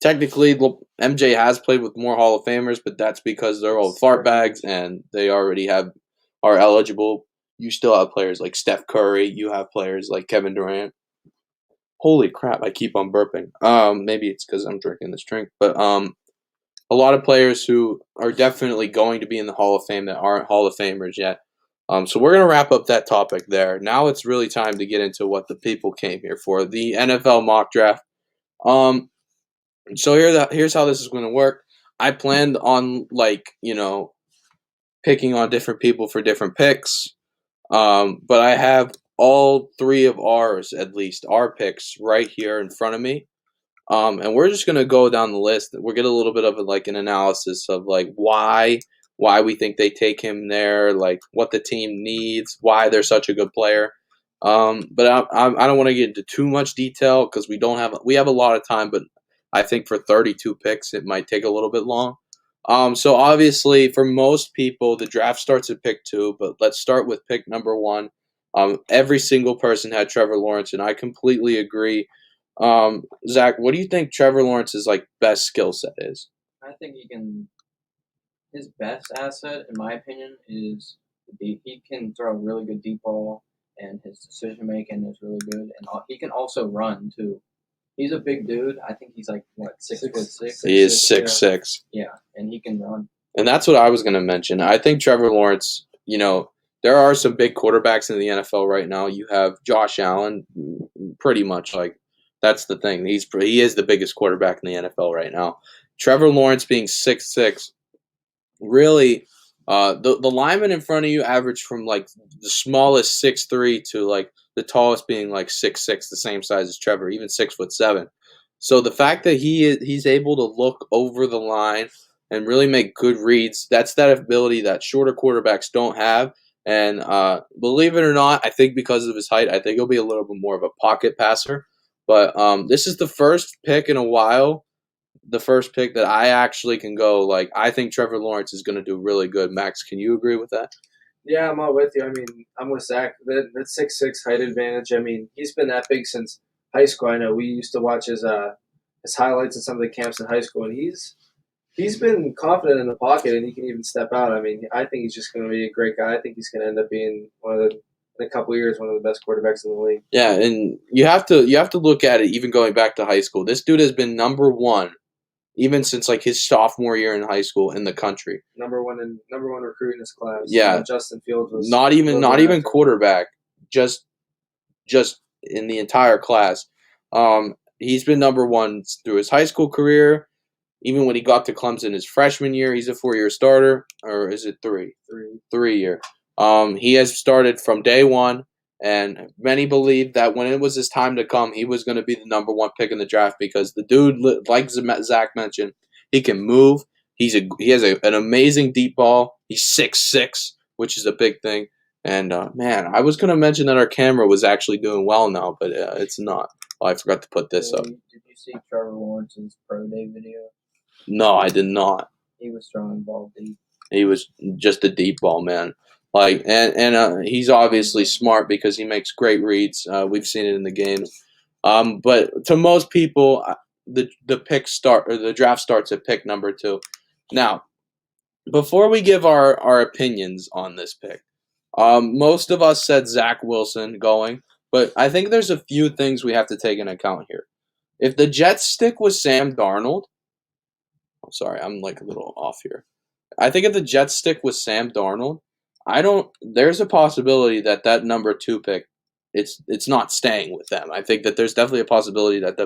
Technically, MJ has played with more Hall of Famers, but that's because they're old fart bags and they already are eligible. You still have players like Steph Curry. You have players like Kevin Durant. Holy crap! I keep on burping. Maybe it's because I'm drinking this drink, but a lot of players who are definitely going to be in the Hall of Fame that aren't Hall of Famers yet. So we're going to wrap up that topic there. Now it's really time to get into what the people came here for, the NFL mock draft. Um, here's how this is going to work. I planned on picking on different people for different picks. But I have all three of ours, at least our picks, right here in front of me. And we're just gonna go down the list. We'll get a little bit of an analysis of like why we think they take him there, like what the team needs, why they're such a good player. But I don't want to get into too much detail because we have a lot of time, but I think for 32 picks it might take a little bit long. So obviously for most people the draft starts at pick 2, but let's start with pick number 1. Every single person had Trevor Lawrence, and I completely agree. Zach, what do you think Trevor Lawrence's like best skill set is? I think his best asset, in my opinion, is he can throw a really good deep ball, and his decision making is really good, and he can also run too. He's a big dude. I think he's like what 6'6". He is 6'6". Yeah, and he can run. And that's what I was going to mention. I think Trevor Lawrence, there are some big quarterbacks in the NFL right now. You have Josh Allen, pretty much like that's the thing. He is the biggest quarterback in the NFL right now. Trevor Lawrence being 6'6", really, the linemen in front of you average from like the smallest 6'3" to like the tallest being like 6'6", the same size as Trevor, even 6'7". So the fact that he's able to look over the line and really make good reads, that's that ability that shorter quarterbacks don't have. And believe it or not, I think because of his height, I think he'll be a little bit more of a pocket passer. But this is the first pick in a while, the first pick that I actually can go, like, I think Trevor Lawrence is going to do really good. Max, can you agree with that? Yeah, I'm all with you. I mean, I'm with Zach. That 6'6" height advantage. I mean, he's been that big since high school. I know we used to watch his highlights at some of the camps in high school, and he's been confident in the pocket, and he can even step out. I mean, I think he's just going to be a great guy. I think he's going to end up being in a couple of years, one of the best quarterbacks in the league. Yeah, and you have to look at it even going back to high school. This dude has been number one even since like his sophomore year in high school in the country. Number one recruit in his class. Yeah, Justin Fields was not even quarterback, just in the entire class. He's been number one through his high school career. even when he got to Clemson his freshman year, he's a 4-year starter, or is it 3? 3-year. He has started from day one, and many believe that when it was his time to come, he was going to be the number 1 pick in the draft because the dude, like Zach mentioned, he can move. He has an amazing deep ball. He's 6'6", which is a big thing. And man, I was going to mention that our camera was actually doing well now, but it's not. Oh, I forgot to put this up. Did you see Trevor Lawrence's pro day video? No, I did not. He was throwing ball deep. He was just a deep ball man. He's obviously smart because he makes great reads. We've seen it in the games. But to most people, the draft starts at pick number 2. Now, before we give our opinions on this pick, most of us said Zach Wilson going, but I think there's a few things we have to take into account here. If the Jets stick with Sam Darnold, sorry, I'm like a little off here. I think if the Jets stick with Sam Darnold, there's a possibility that number 2 pick, it's not staying with them. I think that there's definitely a possibility that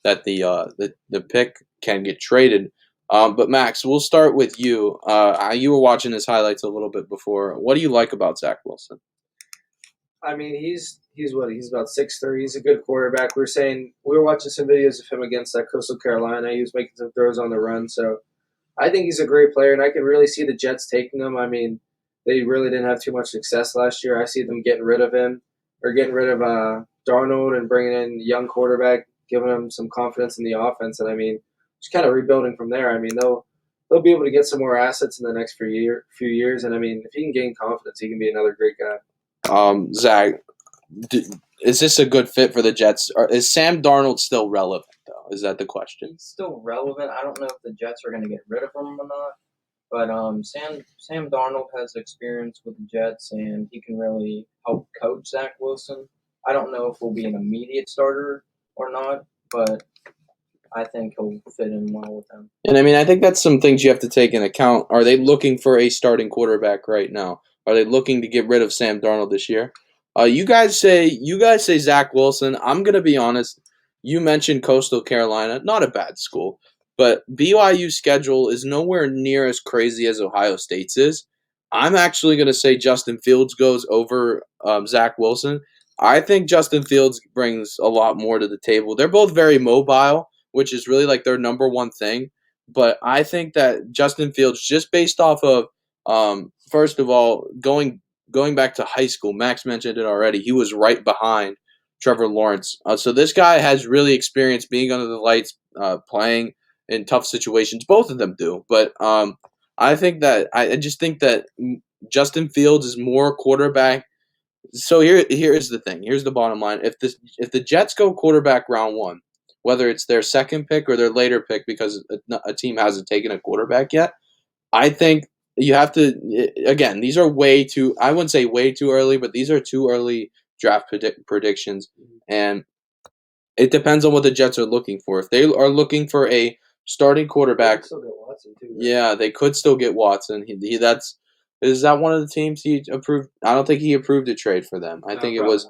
the pick can get traded. But Max, we'll start with you. You were watching his highlights a little bit before. What do you like about Zach Wilson? I mean, he's about 6'3". He's a good quarterback. We were watching some videos of him against that Coastal Carolina. He was making some throws on the run, so I think he's a great player, and I can really see the Jets taking him. I mean, they really didn't have too much success last year. I see them getting rid of him or getting rid of Darnold and bringing in a young quarterback, giving him some confidence in the offense. And I mean, just kind of rebuilding from there. I mean, they'll be able to get some more assets in the next few years. And I mean, if he can gain confidence, he can be another great guy. Zach, is this a good fit for the Jets? Or is Sam Darnold still relevant, though? Is that the question? He's still relevant. I don't know if the Jets are going to get rid of him or not. But Sam Darnold has experience with the Jets, and he can really help coach Zach Wilson. I don't know if he'll be an immediate starter or not, but I think he'll fit in well with them. And I mean, I think that's some things you have to take into account. Are they looking for a starting quarterback right now? Are they looking to get rid of Sam Darnold this year? You guys say Zach Wilson. I'm gonna be honest. You mentioned Coastal Carolina, not a bad school, but BYU's schedule is nowhere near as crazy as Ohio State's is. I'm actually gonna say Justin Fields goes over Zach Wilson. I think Justin Fields brings a lot more to the table. They're both very mobile, which is really like their number 1 thing. But I think that Justin Fields, just based off of, first of all, going back to high school, Max mentioned it already. He was right behind Trevor Lawrence. So this guy has really experienced being under the lights, playing in tough situations. Both of them do. But I just think that Justin Fields is more quarterback. So here's the thing. Here's the bottom line. If the Jets go quarterback round 1, whether it's their second pick or their later pick because a team hasn't taken a quarterback yet, I think you have to, again, these are I wouldn't say way too early, but these are too early draft predictions. And it depends on what the Jets are looking for. If they are looking for a starting quarterback, They can still get Watson too, right? yeah, they could still get Watson. Is that one of the teams he approved? I don't think he approved a trade for them. I think it was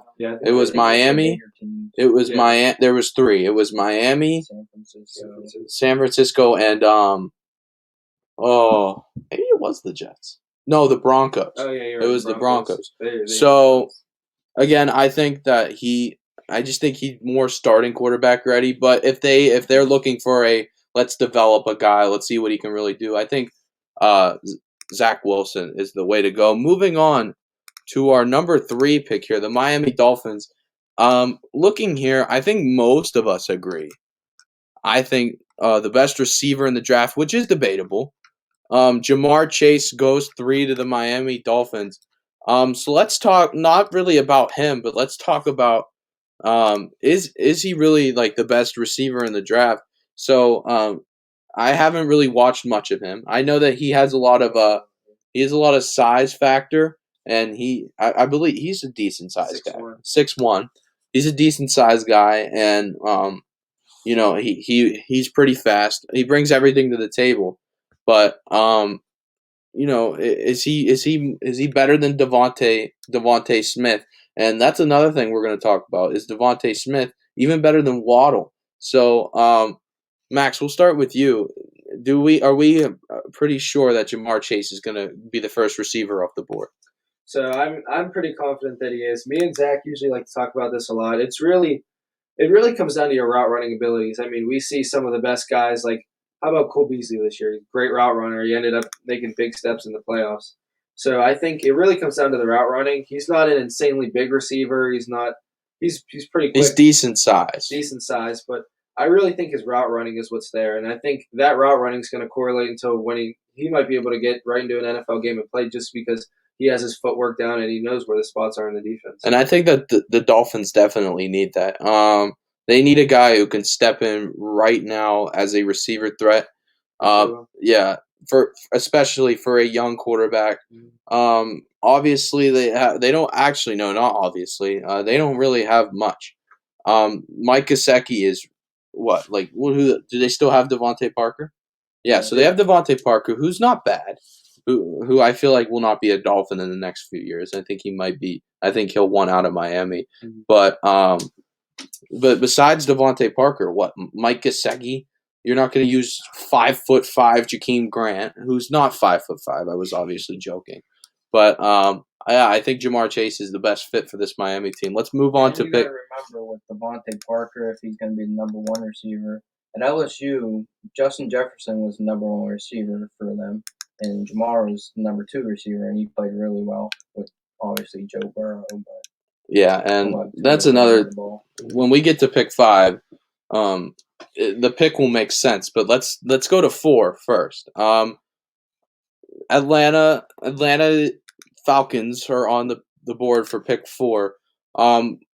Miami. It was Miami. There was 3. It was Miami, San Francisco, and maybe it was the Jets. No, the Broncos. Oh yeah, you're right. It was the Broncos. They So again, I just think he's more starting quarterback ready. But if they're looking for let's develop a guy, let's see what he can really do. I think Zach Wilson is the way to go. Moving on to our number 3 pick here, the Miami Dolphins. Looking here, I think most of us agree. I think the best receiver in the draft, which is debatable, Jamar Chase goes 3 to the Miami Dolphins. So let's talk not really about him, but let's talk about is he really like the best receiver in the draft? So I haven't really watched much of him. I know that he has a lot of size factor, and I believe he's a decent size guy. 6'1". He's a decent sized guy, and he's pretty fast. He brings everything to the table. But is he better than Devontae Smith? And that's another thing we're going to talk about. Is Devontae Smith even better than Waddle? So Max, we'll start with you. are we pretty sure that Jamar Chase is going to be the first receiver off the board? So I'm pretty confident that he is. Me and Zach usually like to talk about this a lot. It really comes down to your route running abilities. I mean, we see some of the best guys. Like, how about Cole Beasley this year? Great route runner. He ended up making big steps in the playoffs. So I think it really comes down to the route running. He's not an insanely big receiver. He's not. He's pretty quick, He's decent size. decent size, but I really think his route running is what's there, and I think that route running is going to correlate until when he might be able to get right into an NFL game and play just because he has his footwork down and he knows where the spots are in the defense. And I think that the Dolphins definitely need that. They need a guy who can step in right now as a receiver threat. Yeah, for especially for a young quarterback. Obviously they don't actually no, not obviously. They don't really have much. Mike Gesicki is what like who do they still have Devontae Parker? Yeah, so they have Devontae Parker, who's not bad, who I feel like will not be a Dolphin in the next few years. I think he might be. I think he'll want out of Miami. But besides Devontae Parker, what Mike Gesicki? You're not going to use 5'5" Jakeem Grant, who's not 5'5". I was obviously joking, but I think Jamar Chase is the best fit for this Miami team. Let's move on to you pick. gotta remember with Devontae Parker, if he's going to be the number one receiver at LSU, Justin Jefferson was the number one receiver for them, and Jamar was the number two receiver, and he played really well with obviously Joe Burrow. But Yeah, and that's another. When we get to pick 5, the pick will make sense. But let's go to 4 first. Atlanta Falcons are on the board for pick 4.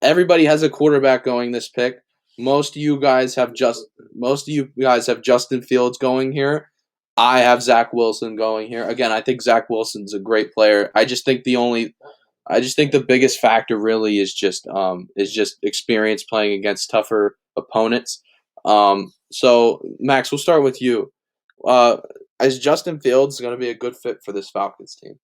Everybody has a quarterback going this pick. Most of you guys have Justin Fields going here. I have Zach Wilson going here. Again, I think Zach Wilson's a great player. I just think the biggest factor really is just experience playing against tougher opponents. So Max, we'll start with you. Is Justin Fields going to be a good fit for this Falcons team?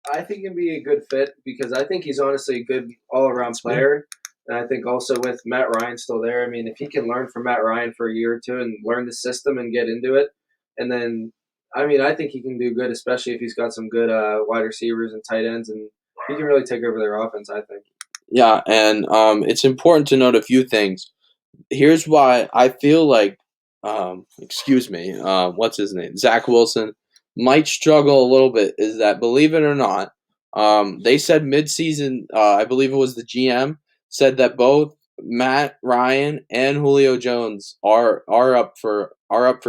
I think he'd be a good fit because I think he's honestly a good all-around player. And I think also with Matt Ryan still there, I mean, if he can learn from Matt Ryan for a year or two and learn the system and get into it, and then, I mean, I think he can do good, especially if he's got some good wide receivers and tight ends, and he can really take over their offense, I think. Yeah, and it's important to note a few things. Here's why I feel like, what's his name? Zach Wilson might struggle a little bit. Is that, believe it or not, they said midseason, I believe it was the GM, said that both Matt Ryan and Julio Jones are up for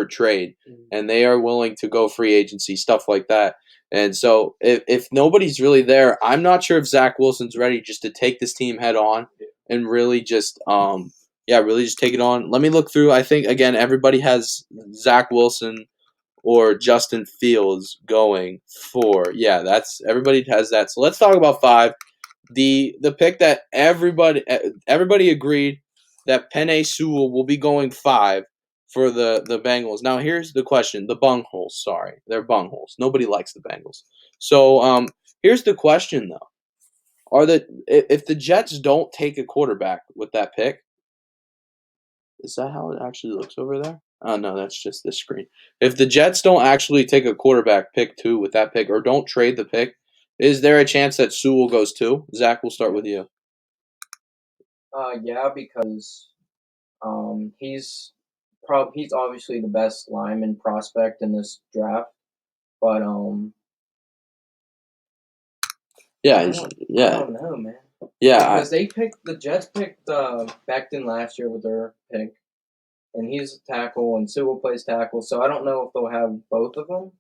trade, and they are willing to go free agency, stuff like that. And so if nobody's really there, I'm not sure if Zach Wilson's ready just to take this team head on and really just really just take it on. Let me look through. I think, again, everybody has Zach Wilson or Justin Fields going for. Yeah, everybody has that. So let's talk about 5. The pick that everybody agreed that Penei Sewell will be going 5 for the Bengals. Now here's the question: the bungholes. Sorry, they're bungholes. Nobody likes the Bengals. So here's the question though: if the Jets don't take a quarterback with that pick? Is that how it actually looks over there? Oh, no, that's just this screen. If the Jets don't actually take a quarterback pick 2 with that pick or don't trade the pick, is there a chance that Sewell goes 2? Zach, we'll start with you. Yeah, because he's obviously the best lineman prospect in this draft, but I don't know, man. Yeah, because the Jets picked Becton last year with their pick, and he's a tackle, and Sewell plays tackle. So I don't know if they'll have both of them,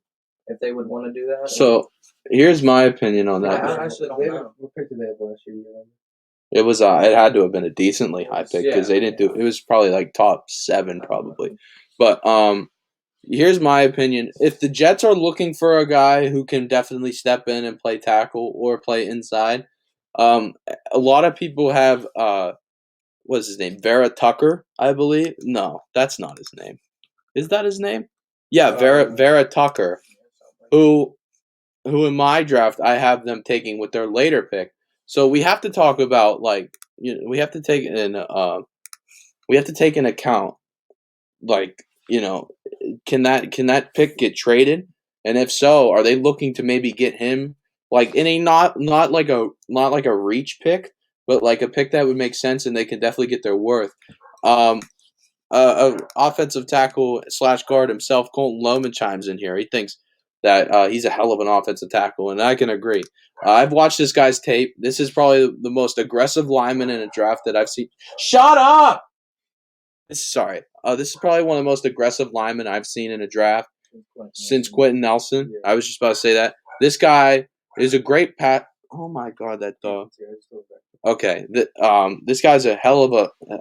if they would want to do that. So here's my opinion on that. I actually don't know. What pick did they have last year? It was it had to have been a decently high pick because they didn't do. It was probably like top 7 probably, but here's my opinion. If the Jets are looking for a guy who can definitely step in and play tackle or play inside, a lot of people have what's his name? Vera Tucker, I believe. No, that's not his name. Is that his name? Yeah, Vera Tucker, who in my draft I have them taking with their later pick. So we have to talk about we have to take in account can that pick get traded? And if so, are they looking to maybe get him like in a not like a reach pick, but like a pick that would make sense and they can definitely get their worth. Um, offensive tackle / guard himself, Colton Lohman chimes in here. He thinks that he's a hell of an offensive tackle, and I can agree. I've watched this guy's tape. This is probably the most aggressive lineman in a draft that I've seen. Shut up! Sorry. This is probably one of the most aggressive linemen I've seen in a draft since Quentin Nelson. Yeah. I was just about to say that. This guy is a great pat. Oh my god, that dog. Okay, this guy's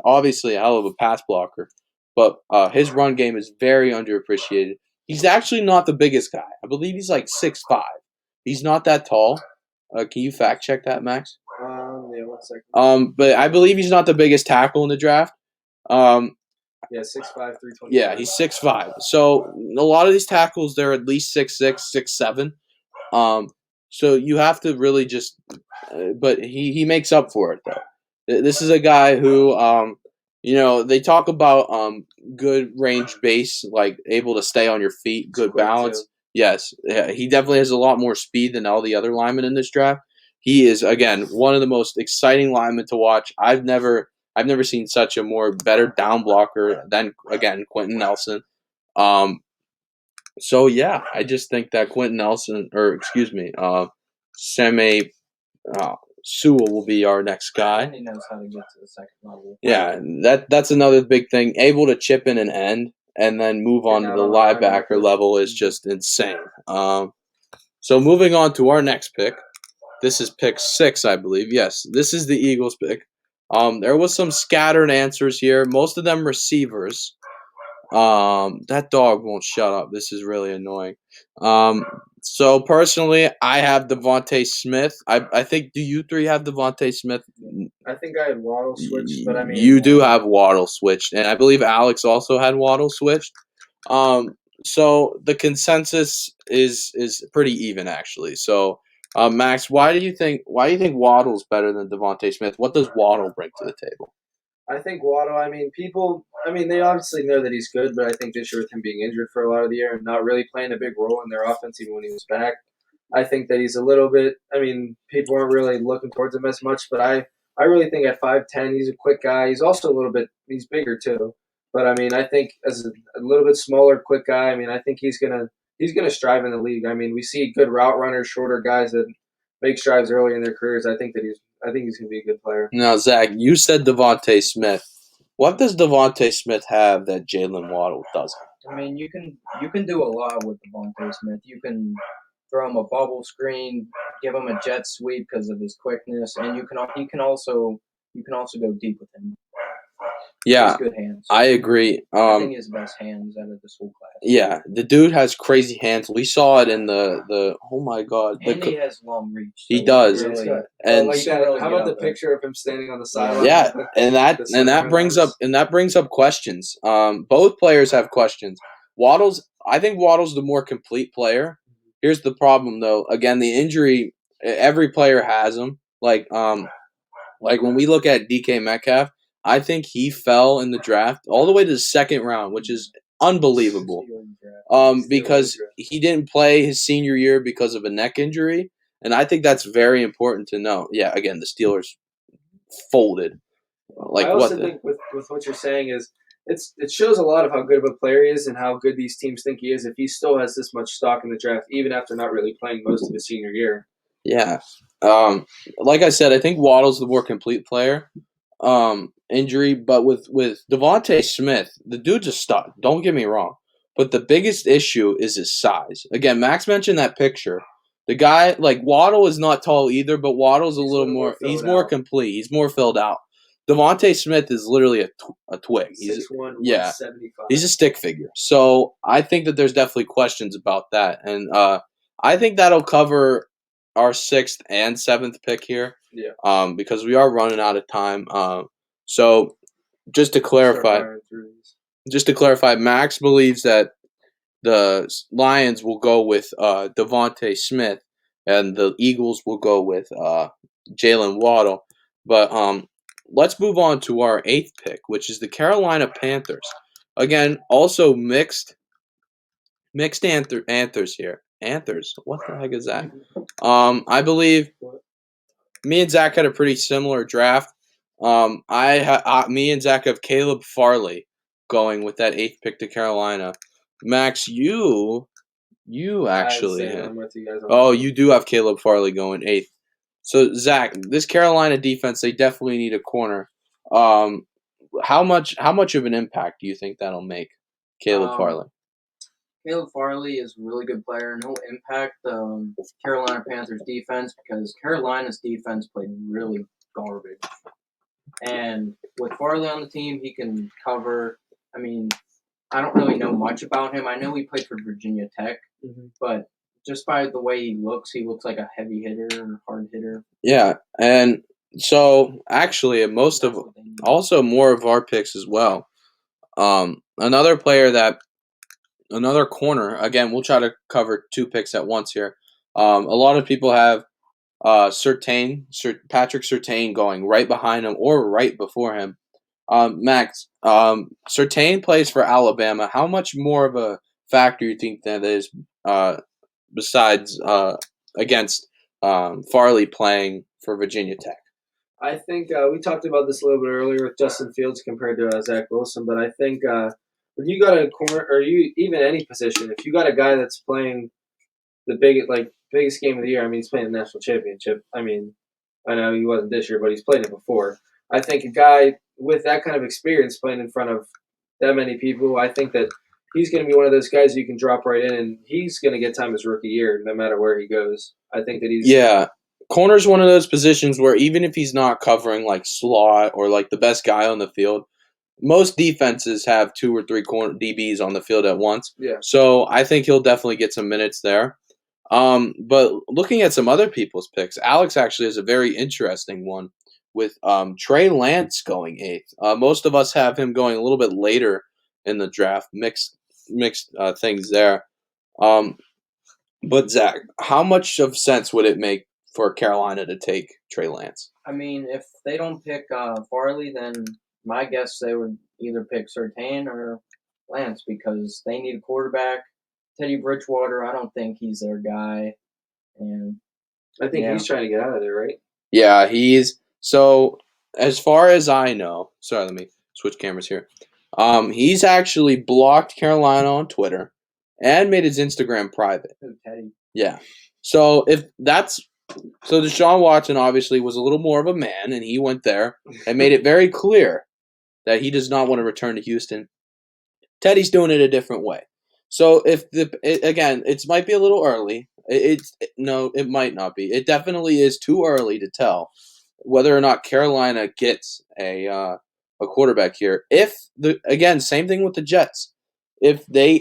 obviously a hell of a pass blocker, but his run game is very underappreciated. He's actually not the biggest guy. I believe he's like 6'5". He's not that tall. Can you fact check that, Max? Yeah, 1 second. But I believe he's not the biggest tackle in the draft. Yeah, 6'5", 325. Yeah, he's 6'5". So a lot of these tackles, they're at least 6'6", 6'7". So you have to really just, but he makes up for it though. This is a guy who, they talk about good range base, like able to stay on your feet, good balance. Too. Yes, yeah, he definitely has a lot more speed than all the other linemen in this draft. He is again one of the most exciting linemen to watch. I've never seen such a more better down blocker than again Quentin Nelson. So yeah, I just think that Quentin Nelson, or excuse me, Seme Sewell will be our next guy. And he knows how to get to the second level. Yeah, that's another big thing. Able to chip in and end, and then move on to the linebacker level is just insane. So moving on to our next pick. This is pick 6, I believe. Yes, this is the Eagles pick. There was some scattered answers here. Most of them receivers. That dog won't shut up. This is really annoying. So personally, I have Devontae Smith. I think. Do you three have Devontae Smith? I think I had Waddle switched, but I mean You do have Waddle switched, and I believe Alex also had Waddle switched. So the consensus is pretty even actually. So, Max, why do you think Waddle's better than Devontae Smith? What does Waddle bring to the table? I think Waddle, they obviously know that he's good, but I think this year with him being injured for a lot of the year and not really playing a big role in their offense even when he was back, I think that he's a little bit, people aren't really looking towards him as much, but I really think at 5'10", he's a quick guy. He's also he's bigger too. But I think as a little bit smaller, quick guy, I think he's gonna strive in the league. We see good route runners, shorter guys that make strides early in their careers. I think he's gonna be a good player. Now, Zach, you said Devontae Smith. What does Devontae Smith have that Jalen Waddle doesn't? You can do a lot with Devontae Smith. You can throw him a bubble screen, give him a jet sweep because of his quickness, and you can also go deep with him. Yeah, good hands. I agree. I think he has the best hands out of this whole class. Yeah, the dude has crazy hands. We saw it in the oh my god. And he has long reach. So he does. Really, and how about the picture of him standing on the sideline? Yeah, and that brings up questions. Both players have questions. I think Waddle's the more complete player. Here's the problem though. Again, the injury. Every player has them. Like when we look at DK Metcalf, I think he fell in the draft all the way to the second round, which is unbelievable. Because he didn't play his senior year because of a neck injury, and I think that's very important to know. Yeah, again, the Steelers folded. I also think with what you're saying is it shows a lot of how good of a player he is and how good these teams think he is if he still has this much stock in the draft, even after not really playing most of his senior year. Yeah. Like I said, I think Waddle's the more complete player. Injury, but with Devontae Smith, the dude's a stud. Don't get me wrong. But the biggest issue is his size. Again, Max mentioned that picture. The guy, like Waddle is not tall either, but Waddle's a little more he's more complete. He's more filled out. Devontae Smith is literally a twig. He's 6'1", 175. He's a stick figure. So I think that there's definitely questions about that. And I think that'll cover our 6th and 7th pick here. Yeah. Because we are running out of time. So just to clarify, Max believes that the Lions will go with Devontae Smith and the Eagles will go with Jalen Waddle. But let's move on to our 8th pick, which is the Carolina Panthers. Again, also mixed mixed anthers here. Anthers? What the heck is that? I believe me and Zach had a pretty similar draft. Me and Zach have Caleb Farley going with that 8th pick to Carolina. Max, you actually had. I'm with you guys on Oh, that. you do have Caleb Farley going 8th. So Zach, this Carolina defense, they definitely need a corner. How much of an impact do you think that'll make, Caleb Farley? Caleb Farley is a really good player, and he'll impact the Carolina Panthers defense because Carolina's defense played really garbage. And with Farley on the team, he can cover. I mean, I don't really know much about him. I know he played for Virginia Tech, but just by the way he looks like a heavy hitter or hard hitter. Yeah, and so actually, also more of our picks as well. Another corner. Again, we'll try to cover 2 picks at once here. A lot of people have Patrick Surtain going right behind him or right before him. Max, Surtain plays for Alabama. How much more of a factor you think that is besides against Farley playing for Virginia Tech? I think we talked about this a little bit earlier with Justin Fields compared to Zach Wilson, but I think when you got a corner or you even any position, if you got a guy that's playing the biggest game of the year, I mean he's playing the national championship. I mean, I know he wasn't this year, but he's played it before. I think a guy with that kind of experience playing in front of that many people, I think that he's going to be one of those guys you can drop right in, and he's going to get time his rookie year no matter where he goes. I think that he's corner's one of those positions where even if he's not covering like slot or like the best guy on the field, most defenses have 2 or 3 corner DBs on the field at once. Yeah. So I think he'll definitely get some minutes there. But looking at some other people's picks, Alex actually has a very interesting one with Trey Lance going 8th. Most of us have him going a little bit later in the draft. Mixed things there. But Zach, how much of sense would it make for Carolina to take Trey Lance? I mean, if they don't pick Farley, then my guess they would either pick Surtain or Lance because they need a quarterback. Teddy Bridgewater, I don't think he's their guy. And I think he's trying to get out of there, right? Yeah, he's so as far as I know. Sorry, let me switch cameras here. He's actually blocked Carolina on Twitter and made his Instagram private. Oh, Teddy. Yeah. So Deshaun Watson obviously was a little more of a man, and he went there and made it very clear that he does not want to return to Houston. Teddy's doing it a different way. So it might be a little early. It might not be. It definitely is too early to tell whether or not Carolina gets a quarterback here. Same thing with the Jets. If they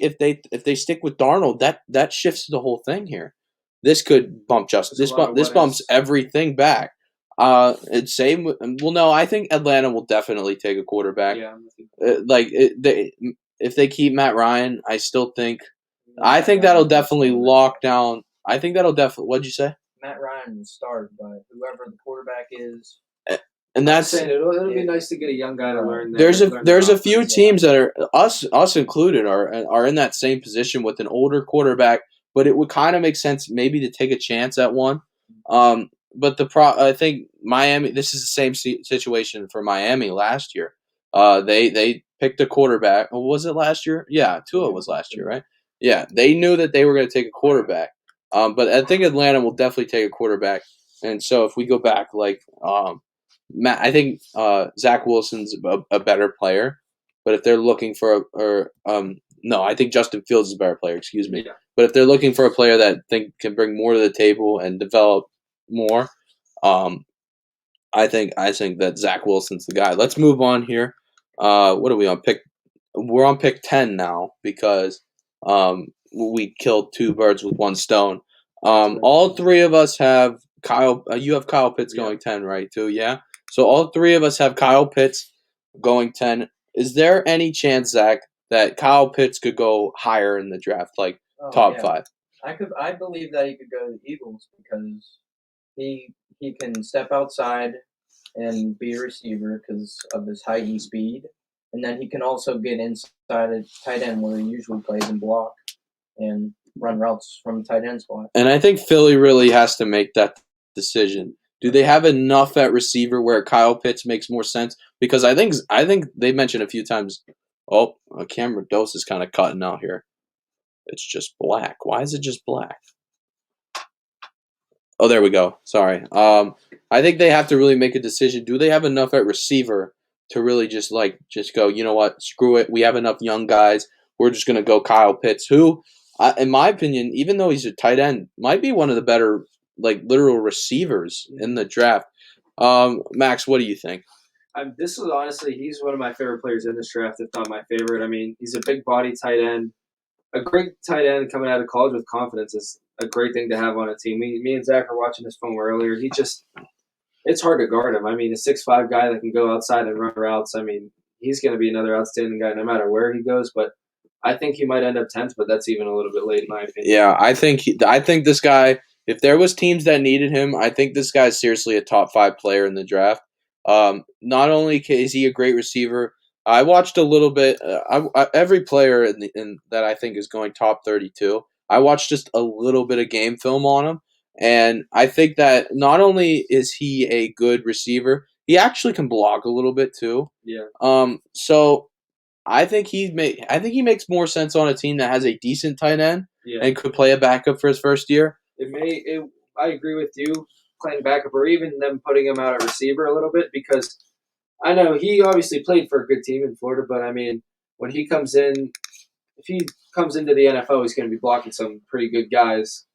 stick with Darnold, that shifts the whole thing here. This could bump this bumps everything back. It's same. No, I think Atlanta will definitely take a quarterback. Yeah. If they keep Matt Ryan, I think that'll definitely lock down. I think that'll definitely. What'd you say? Matt Ryan will start, but whoever the quarterback is, and that's it'll be nice to get a young guy to learn. There's a few teams that are us included are in that same position with an older quarterback, but it would kind of make sense maybe to take a chance at one. But I think Miami. This is the same situation for Miami last year. They picked a quarterback. Was it last year? Yeah, Tua was last year, right? Yeah, they knew that they were going to take a quarterback. But I think Atlanta will definitely take a quarterback. And so if we go back, I think Zach Wilson's a better player. But if they're looking for I think Justin Fields is a better player. Excuse me. Yeah. But if they're looking for a player that can bring more to the table and develop more, I think that Zach Wilson's the guy. Let's move on here. What are we on pick? We're on pick 10 now because we killed 2 birds with 1 stone. All 3 of us have Kyle. You have Kyle Pitts going 10, right? Too, yeah. So all 3 of us have Kyle Pitts going 10. Is there any chance, Zach, that Kyle Pitts could go higher in the draft, like top 5? I believe that he could go to the Eagles because he can step outside and be a receiver because of his height and speed, and then he can also get inside a tight end where he usually plays and block. and run routes from tight end spot. And I think Philly really has to make that decision. Do they have enough at receiver where Kyle Pitts makes more sense? Because I think they mentioned a few times. Oh, camera dose is kind of cutting out here. It's just black. Why is it just black? Oh, there we go. Sorry. I think they have to really make a decision. Do they have enough at receiver to really just go, you know what, screw it. We have enough young guys. We're just going to go Kyle Pitts, who, in my opinion, even though he's a tight end, might be one of the better, literal receivers in the draft. Max, what do you think? This is honestly, he's one of my favorite players in this draft, if not my favorite. I mean, he's a big body tight end. A great tight end coming out of college with confidence is a great thing to have on a team. Me and Zach were watching his film earlier. It's hard to guard him. I mean, a 6'5" guy that can go outside and run routes. I mean, he's going to be another outstanding guy no matter where he goes. But I think he might end up 10th, but that's even a little bit late in my opinion. Yeah, I think this guy, if there was teams that needed him, I think this guy's seriously a top 5 player in the draft. Not only is he a great receiver, I watched a little bit. Every player that I think is going top 32, I watched just a little bit of game film on him, and I think that not only is he a good receiver, he actually can block a little bit too. Yeah. So I think he makes more sense on a team that has a decent tight end and could play a backup for his first year. I agree with you, playing backup or even them putting him out at receiver a little bit, because I know he obviously played for a good team in Florida, but I mean, when he comes in, if he comes into the NFL, he's going to be blocking some pretty good guys.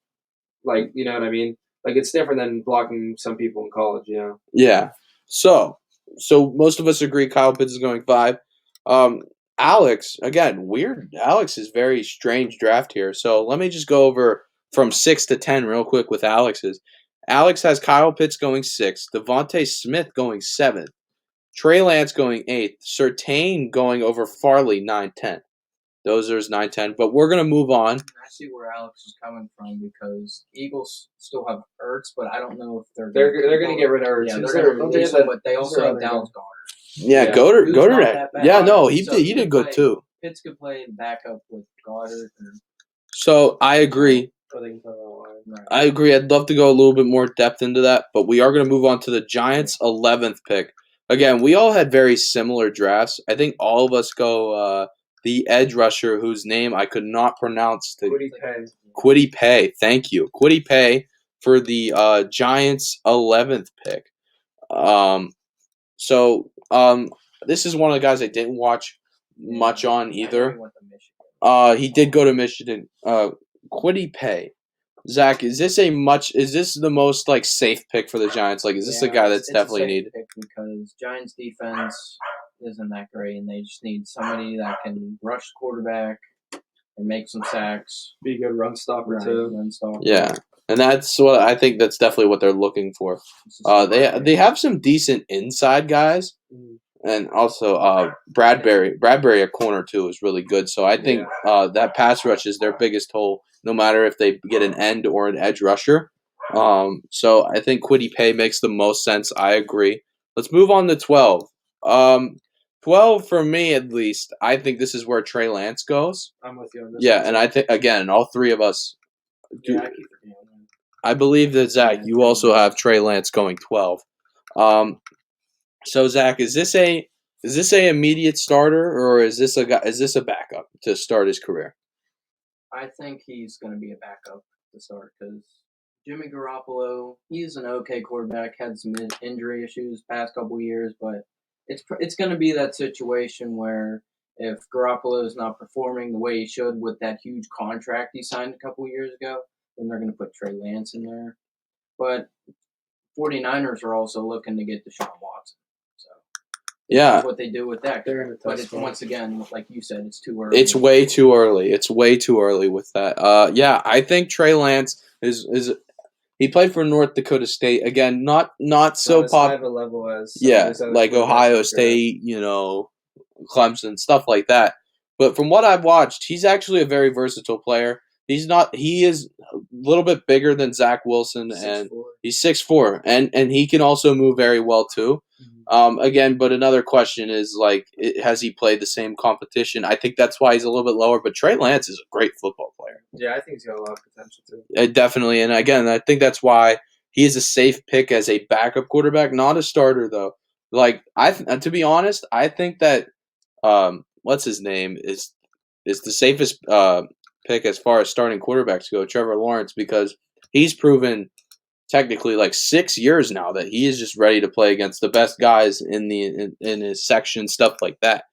You know what I mean? It's different than blocking some people in college, you know? Yeah. So most of us agree Kyle Pitts is going 5. Alex, again, weird. Alex is very strange draft here. So let me just go over from 6 to 10 real quick with Alex's. Alex has Kyle Pitts going 6th, Devontae Smith going 7th, Trey Lance going 8th, Surtain going over Farley 9-10. Those are his 9-10. But we're going to move on. I see where Alex is coming from, because Eagles still have Ertz, but I don't know if they're going to get rid of Ertz. Yeah, they're going to release him, but they also have Dallas Goedert. Yeah, Goedert. Yeah, no, he did good too. Pitts could play backup with Goddard. So I agree. I agree. I'd love to go a little bit more depth into that, but we are going to move on to the Giants' 11th pick. Again, we all had very similar drafts. I think all of us go the edge rusher whose name I could not pronounce. Kwity Paye. Thank you. Kwity Paye for the Giants' 11th pick. This is one of the guys I didn't watch much on either. He did go to Michigan. Kwity Paye. Zach, is this the most safe pick for the Giants? Is this a guy that's definitely needed? Because Giants defense isn't that great, and they just need somebody that can rush the quarterback and make some sacks. Be a good run stopper too. Yeah, and that's what I think. That's definitely what they're looking for. They have some decent inside guys, and also Bradbury at corner too is really good. So I think that pass rush is their biggest hole, no matter if they get an end or an edge rusher. So I think Kwity Paye makes the most sense. I agree. Let's move on to 12. 12 for me at least. I think this is where Trey Lance goes. I'm with you on this. Yeah, and I think again, all three of us. I believe that Zach, you also have Trey Lance going 12. So Zach, is this a immediate starter, or is this a backup to start his career? I think he's going to be a backup to start, because Jimmy Garoppolo, he's an okay quarterback, had some injury issues past couple years, but it's going to be that situation where if Garoppolo is not performing the way he should with that huge contract he signed a couple years ago, then they're going to put Trey Lance in there. But 49ers are also looking to get Deshaun Watson. So yeah, what they do with that. But it's, once again, like you said, it's too early. It's way too early. It's way too early with that. Yeah, I think Trey Lance is he played for North Dakota State. Again, not so popular level as like Ohio State, Clemson, stuff like that. But from what I've watched, he's actually a very versatile player. He is a little bit bigger than Zach Wilson, and he's 6'4", and he can also move very well too. Again, but another question is like, has he played the same competition? I think that's why he's a little bit lower. But Trey Lance is a great football player. Yeah, I think he's got a lot of potential too. Definitely, and again, I think that's why he is a safe pick as a backup quarterback, not a starter though. Like to be honest, I think that what's his name is the safest pick as far as starting quarterbacks go, Trevor Lawrence, because he's proven technically like 6 years now that he is just ready to play against the best guys in his section, stuff like that.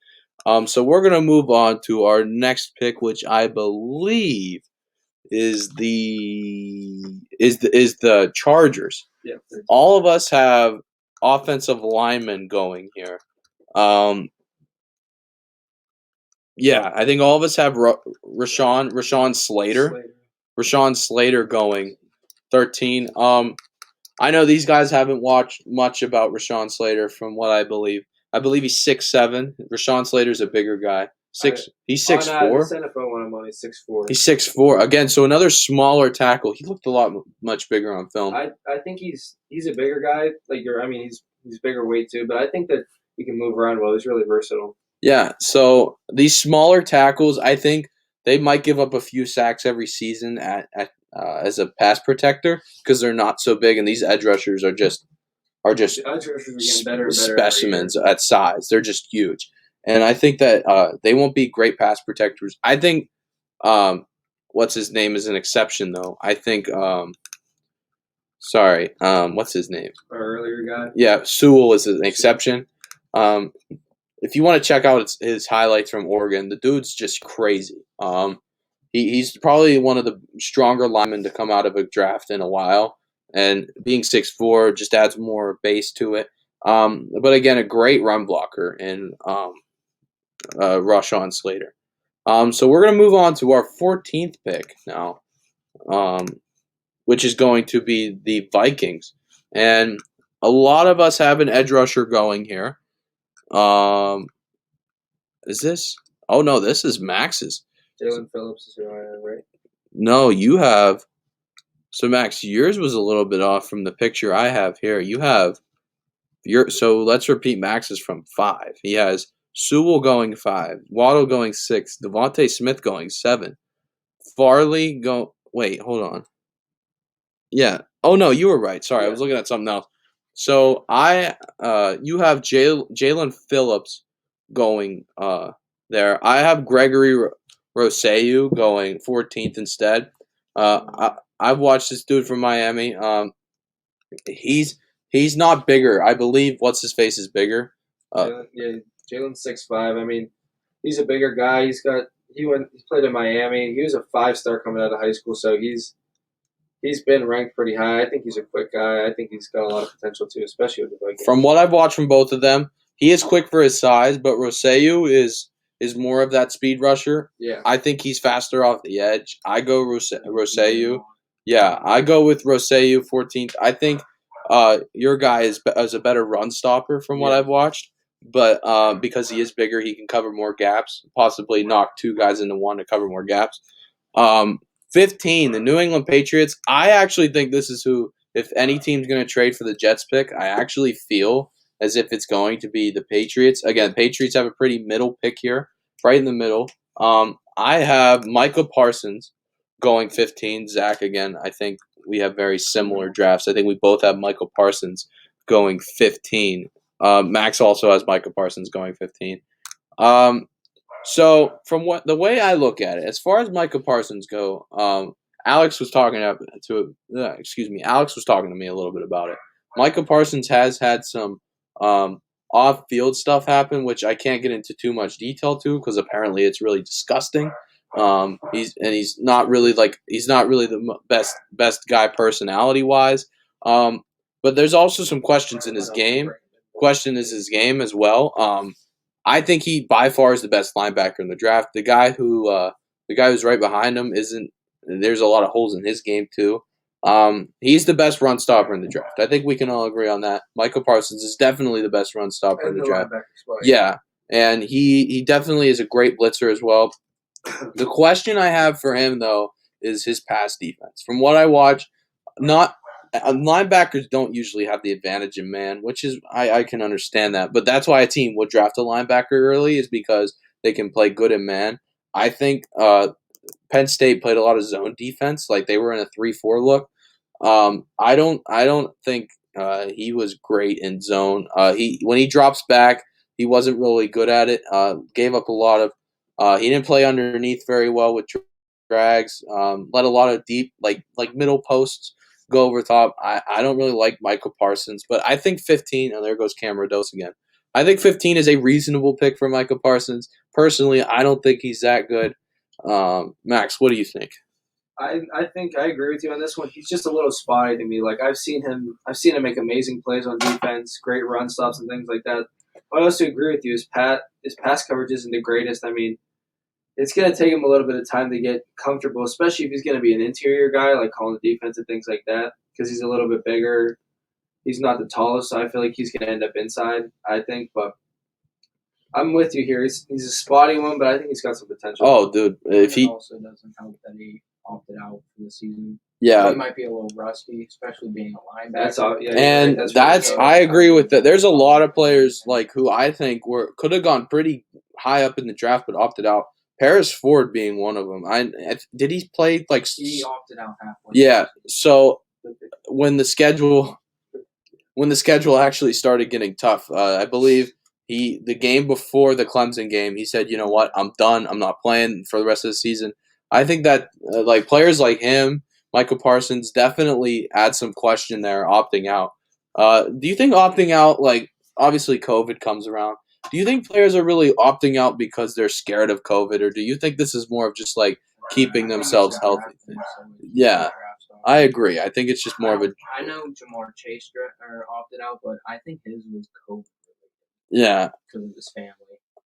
So we're gonna move on to our next pick, which I believe is the Chargers. Yeah. All of us have offensive linemen going here. Yeah, I think all of us have Rashawn Slater. Rashawn Slater going 13. I know these guys haven't watched much about Rashawn Slater from what I believe. I believe he's 6'7". Rashawn Slater's a bigger guy. He's 6'4". This NFL one I'm on, he's 6'4". He's 6'4". Again, so another smaller tackle. He looked a lot much bigger on film. I think he's a bigger guy. He's bigger weight too, but I think that he can move around well. He's really versatile. Yeah, so these smaller tackles, I think they might give up a few sacks every season as a pass protector because they're not so big, and these edge rushers are just The edge rushers are getting better and better specimens at size. They're just huge, and I think that they won't be great pass protectors. I think what's his name is an exception though. I think what's his name? Our earlier guy. Yeah, Sewell is an exception. If you want to check out his highlights from Oregon, the dude's just crazy. He's probably one of the stronger linemen to come out of a draft in a while, and being 6'4" just adds more base to it. But again, a great run blocker in Rashawn Slater. So we're going to move on to our 14th pick now, which is going to be the Vikings. And a lot of us have an edge rusher going here. Is this? Oh no, this is Max's. Jalen Phillips is who I have, right? No, you have. So Max, yours was a little bit off from the picture I have here. You have so let's repeat Max's from 5. He has Sewell going 5, Waddle going 6, Devontae Smith going 7, Farley wait, hold on. Yeah. Oh no, you were right. Sorry, I was looking at something else. So you have Jalen Phillips going there. I have Gregory Rousseau going 14th instead. I've watched this dude from Miami. He's not bigger. I believe what's his face is bigger. Jalen's 6'5". I mean, he's a bigger guy. He played in Miami. He was a 5-star coming out of high school, so he's been ranked pretty high. I think he's a quick guy. I think he's got a lot of potential too, especially with the Vikings. From what I've watched from both of them, he is quick for his size, but Rousseau is more of that speed rusher. Yeah. I think he's faster off the edge. I go Rousseau. Yeah, I go with Rousseau 14th. I think your guy is a better run stopper from what I've watched, but because he is bigger, he can cover more gaps, possibly knock 2 guys into one to cover more gaps. 15, the New England Patriots. I actually think this is who, if any team's going to trade for the Jets pick, I actually feel as if it's going to be the Patriots. Again, Patriots have a pretty middle pick here, right in the middle. I have Micah Parsons going 15. Zach, again, I think we have very similar drafts. I think we both have Michael Parsons going 15. Max also has Micah Parsons going 15. So from the way I look at it, as far as Micah Parsons go, Alex was talking to me a little bit about it. Micah Parsons has had some off-field stuff happen, which I can't get into too much detail to because apparently it's really disgusting. He's not really the best guy personality-wise. But there's also some questions in his game. Question is his game as well. I think he by far is the best linebacker in the draft. The guy who's right behind him isn't. There's a lot of holes in his game too. He's the best run stopper in the draft. I think we can all agree on that. Michael Parsons is definitely the best run stopper in the draft. Yeah, and he definitely is a great blitzer as well. The question I have for him though is his pass defense. From what I watch, not linebackers don't usually have the advantage in man, which is I can understand that. But that's why a team would draft a linebacker early is because they can play good in man. I think Penn State played a lot of zone defense, like they were in a 3-4 look. I don't think he was great in zone. He when he drops back, he wasn't really good at it. Gave up a lot of. He didn't play underneath very well with drags. Let a lot of deep like middle posts go over top. I don't really like Michael Parsons, but I think 15. And there goes Cameron Dose again. I think 15 is a reasonable pick for Michael Parsons. Personally, I don't think he's that good. Max, what do you think? I think I agree with you on this one. He's just a little spotty to me. Like I've seen him make amazing plays on defense, great run stops and things like that. But I also agree with you. His pass coverage isn't the greatest. I mean, it's going to take him a little bit of time to get comfortable, especially if he's going to be an interior guy, like calling the defense and things like that, because he's a little bit bigger. He's not the tallest, so I feel like he's going to end up inside, I think. But I'm with you here. He's a spotty one, but I think he's got some potential. Oh, dude, if It he also doesn't help that he opted out for the season. yeah, He might be a little rusty, especially being a linebacker. That's all. Yeah, and that's I agree with that. There's a lot of players like who I think could have gone pretty high up in the draft but opted out. Paris Ford being one of them. Did he play like He opted out halfway. yeah. So when the schedule actually started getting tough, I believe the game before the Clemson game, he said, "You know what? I'm done. I'm not playing for the rest of the season." I think that like players like him, Michael Parsons, definitely add some question there, opting out. Do you think opting out, like obviously COVID comes around? Do you think players are really opting out because they're scared of COVID, or do you think this is more of just like keeping themselves healthy? Yeah, I agree. I think it's just more of a I know Jamar Chase opted out, but I think his was COVID yeah. because of his family.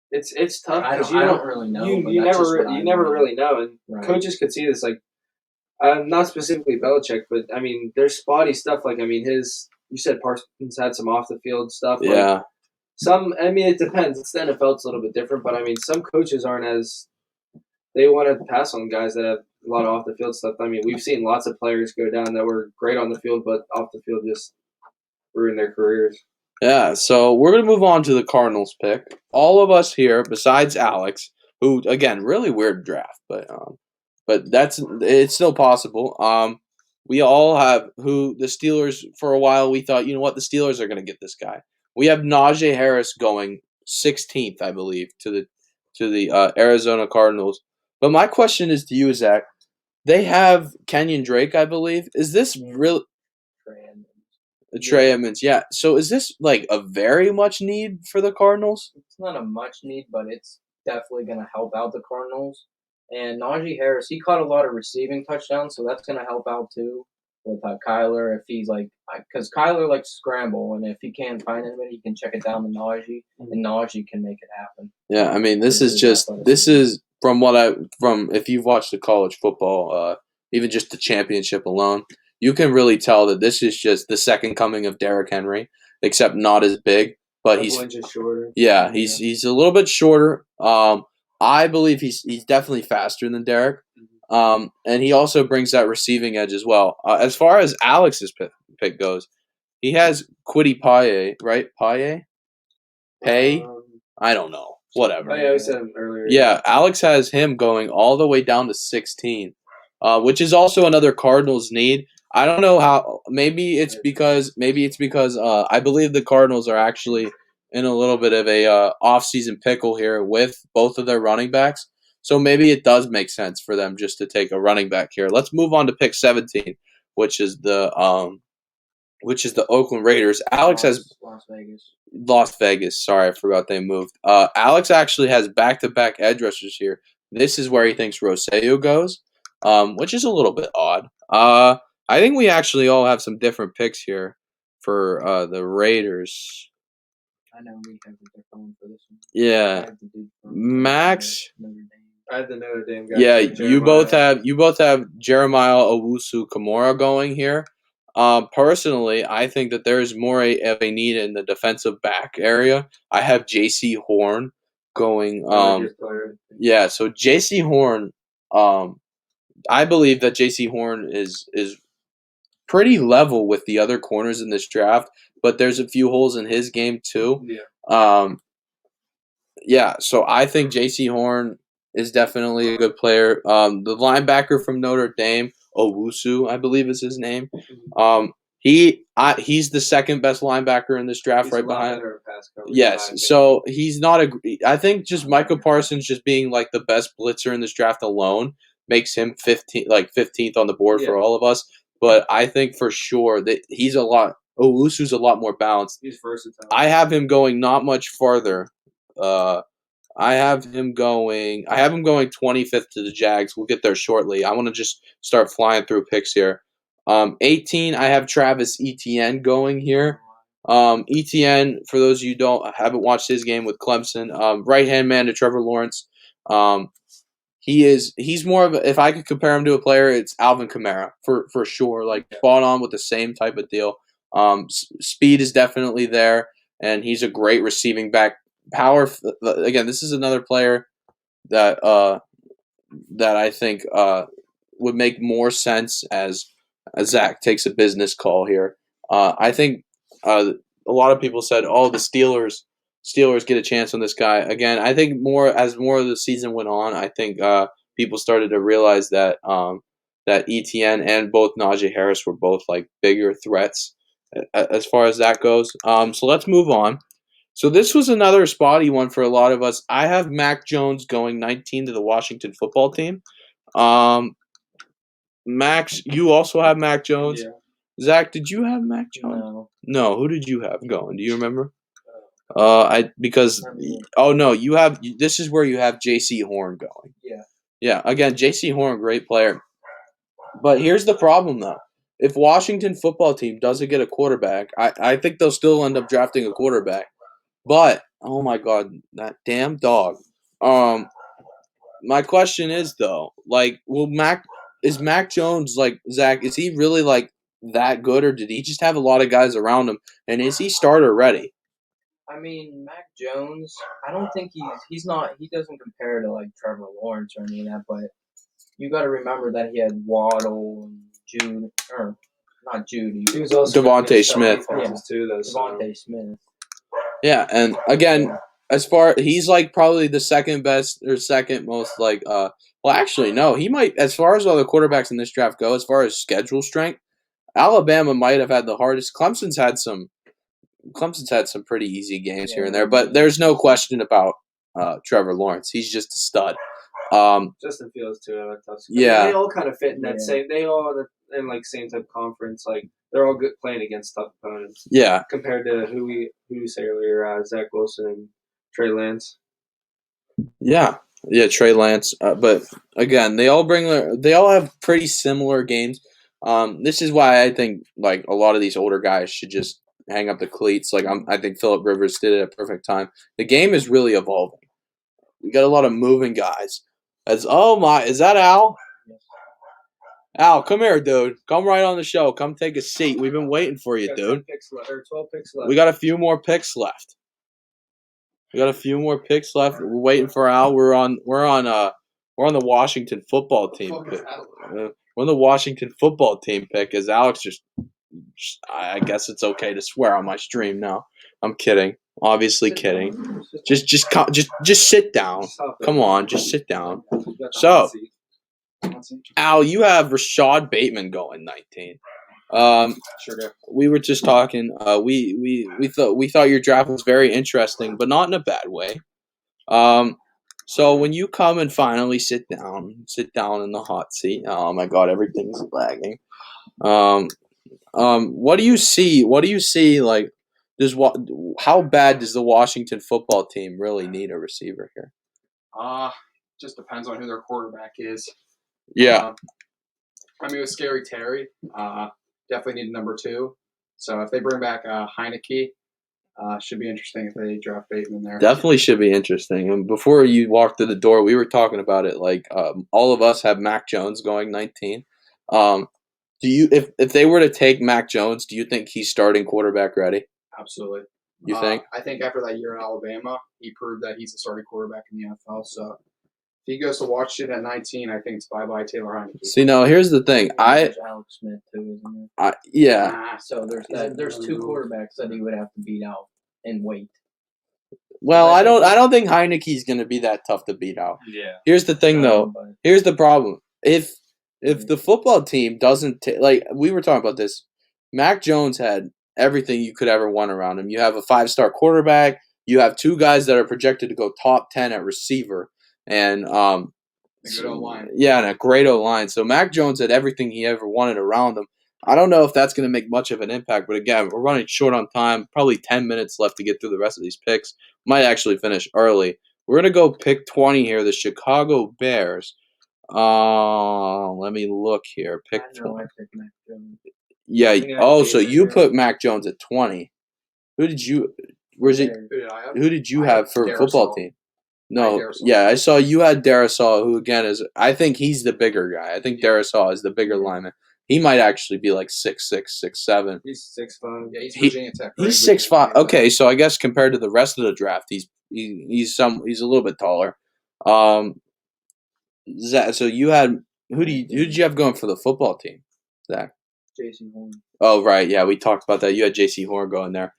It's tough I because don't really know. You never really know, and Right. coaches could see this. Like, not specifically Belichick, but I mean, there's spotty stuff. Like, I mean, you said Parsons had some off the field stuff. Like, Yeah. I mean, it depends. It's the NFL; it's a little bit different. But I mean, some coaches aren't as they want to pass on guys that have a lot of off the field stuff. I mean, we've seen lots of players go down that were great on the field, but off the field just ruin their careers. Yeah, so we're going to move on to the Cardinals pick. All of us here, besides Alex, who, again, really weird draft, but it's still possible. We all have who the Steelers, for a while, we thought, you know what, the Steelers are going to get this guy. We have Najee Harris going 16th, I believe, to the Arizona Cardinals. But my question is to you, Zach. They have Kenyon Drake, I believe. Is this real? Trey Edmonds, yeah. So is this like a very much need for the Cardinals? It's not a much need, but it's definitely going to help out the Cardinals. And Najee Harris, he caught a lot of receiving touchdowns, so that's going to help out too with Kyler. If he's because Kyler likes to scramble, and if he can't find anybody, he can check it down to Najee, and Najee can make it happen. Yeah, I mean, this is from if you've watched the college football, even just the championship alone, you can really tell that this is just the second coming of Derrick Henry, except not as big, but he's just shorter. Yeah, he's a little bit shorter. I believe he's definitely faster than Derrick. And he also brings that receiving edge as well. As far as Alex's pick goes, he has Quiddy Paye, right? Paye? I don't know. Whatever. I said him earlier. Yeah, Alex has him going all the way down to 16, which is also another Cardinals need. I don't know how. Maybe it's because I believe the Cardinals are actually in a little bit of a off-season pickle here with both of their running backs. So maybe it does make sense for them just to take a running back here. Let's move on to pick 17, which is the Oakland Raiders. Alex has Las Vegas. Las Vegas. Sorry, I forgot they moved. Alex actually has back-to-back edge rushers here. This is where he thinks Rosseo goes, which is a little bit odd. I think we actually all have some different picks here for the Raiders. I know we have a different one for this one. Yeah, Max. I had the Notre Dame guy. Yeah, you both have Jeremiah Owusu-Kamara going here. Personally, I think that there is more of a need in the defensive back area. I have J.C. Horn going. Yeah, so J.C. Horn. I believe that J.C. Horn is pretty level with the other corners in this draft, but there's a few holes in his game too. Yeah, so I think J.C. Horn is definitely a good player. The linebacker from Notre Dame, Owusu, I believe is his name. He's the second best linebacker in this draft, right behind. Yes, so he's not a. I think just Micah Parsons just being like the best blitzer in this draft alone makes him 15th on the board for all of us. But I think for sure that he's a lot. Owusu's a lot more balanced. He's versatile. I have him going not much farther. I have him going 25th to the Jags. We'll get there shortly. I want to just start flying through picks here. 18, I have Travis Etienne going here. Etienne, for those of you who haven't watched his game with Clemson, right-hand man to Trevor Lawrence. He's more of a, if I could compare him to a player, it's Alvin Kamara for sure. Like spot on with the same type of deal. Speed is definitely there, and he's a great receiving back. Power again. This is another player that I think would make more sense as Zach takes a business call here. I think a lot of people said, "Oh, the Steelers get a chance on this guy." Again, I think more of the season went on, I think people started to realize that that ETN and both Najee Harris were both like bigger threats as far as that goes. So let's move on. So this was another spotty one for a lot of us. I have Mac Jones going 19 to the Washington football team. Max, you also have Mac Jones. Yeah. Zach, did you have Mac Jones? No. Who did you have going? Do you remember? This is where you have J.C. Horn going. Yeah. Yeah. Again, J.C. Horn, great player. But here's the problem, though. If Washington football team doesn't get a quarterback, I think they'll still end up drafting a quarterback. But oh my god, that damn dog. My question is though, like, is Mac Jones like Zach? Is he really like that good, or did he just have a lot of guys around him? And is he starter ready? I mean, Mac Jones, I don't think he doesn't compare to like Trevor Lawrence or any of that, but you got to remember that he had Waddle and Jude, or not Judy. He was also Devontae Smith. Devontae Smith. Yeah, and again, he's like probably the second best or second most like well actually no, he might, as far as all the quarterbacks in this draft go, as far as schedule strength, Alabama might have had the hardest. Clemson's had some pretty easy games here and there, but there's no question about Trevor Lawrence. He's just a stud. Justin Fields too. Yeah, they all kind of fit in that same. They all in like same type of conference. Like they're all good playing against tough opponents. Yeah, compared to who you say earlier, Zach Wilson and Trey Lance. Yeah, Trey Lance. But again, they all have pretty similar games. This is why I think like a lot of these older guys should just hang up the cleats. Like I think Phillip Rivers did it at a perfect time. The game is really evolving. We got a lot of moving guys. Is that Al? Al, come here, dude. Come right on the show. Come take a seat. We've been waiting for you, dude. 12 picks left. We got a few more picks left. We're waiting for Al. We're on the Washington football team pick. We're on the Washington football team pick. As Alex I guess it's okay to swear on my stream now. I'm kidding. Obviously kidding. Just sit down. Come on, just sit down. So, Al, you have Rashad Bateman going 19. Sure do. We were just talking. We thought your draft was very interesting, but not in a bad way. So when you come and finally sit down in the hot seat. Oh my God, everything's lagging. What do you see? Like, how bad does the Washington football team really need a receiver here? Just depends on who their quarterback is. Yeah. With Scary Terry, definitely need number 2. So if they bring back Heineke, should be interesting if they draft Bateman there. Definitely should be interesting. And before you walked through the door, we were talking about it. Like all of us have Mac Jones going 19. Do you, if they were to take Mac Jones, do you think he's starting quarterback ready? Absolutely. You think? I think after that year in Alabama, he proved that he's a starting quarterback in the NFL. So he goes to Washington at 19, I think it's bye-bye Taylor Heineke. See, now here's the thing. There's Alex Smith too, isn't there? Yeah. Nah, So there's two quarterbacks that he would have to beat out and wait. Well, I don't think Heineke's going to be that tough to beat out. Yeah. Here's the thing, though. But Here's the problem. If the football team doesn't like we were talking about this, Mac Jones had everything you could ever want around him. You have a 5-star quarterback. You have 2 guys that are projected to go top 10 at receiver, and a good O-line. Yeah, and a great O-line. So Mac Jones had everything he ever wanted around him. I don't know if that's going to make much of an impact, but again, we're running short on time. Probably 10 minutes left to get through the rest of these picks. Might actually finish early. We're going to go pick 20 here, the Chicago Bears. Let me look here. Pick I know I picked Mac Jones. Yeah. I Oh, think so I you did. put Mac Jones at 20. Who did you? Where's it? Bears. Who did I have? Who did you I have had for Darisaw. football team? No, Darisaw. yeah, I saw you had Darisaw, who again is. I think he's the bigger guy. I think Yeah. Darisaw is the bigger lineman. He might actually be like 6'6", 6'7". He's 6'5". Yeah, he's He- Virginia Tech. Right? He's 6'5". Okay, so I guess compared to the rest of the draft, he's a little bit taller. Zach, so you had who did you have going for the football team, Zach? Jason Horn. Oh right, yeah, we talked about that. You had J.C. Horn going there.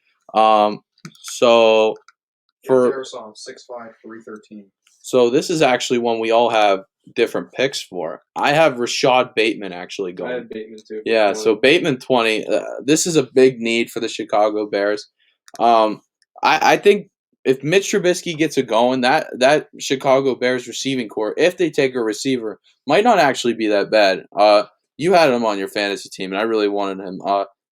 So for Darisaw, 6'5", 313. so this is actually one we all have different picks for. I have Rashad Bateman actually I going. had Bateman too. Yeah, so Bateman 20. This is a big need for the Chicago Bears. I think if Mitch Trubisky gets it going, that Chicago Bears receiving core, if they take a receiver, might not actually be that bad. You had him on your fantasy team, and I really wanted him.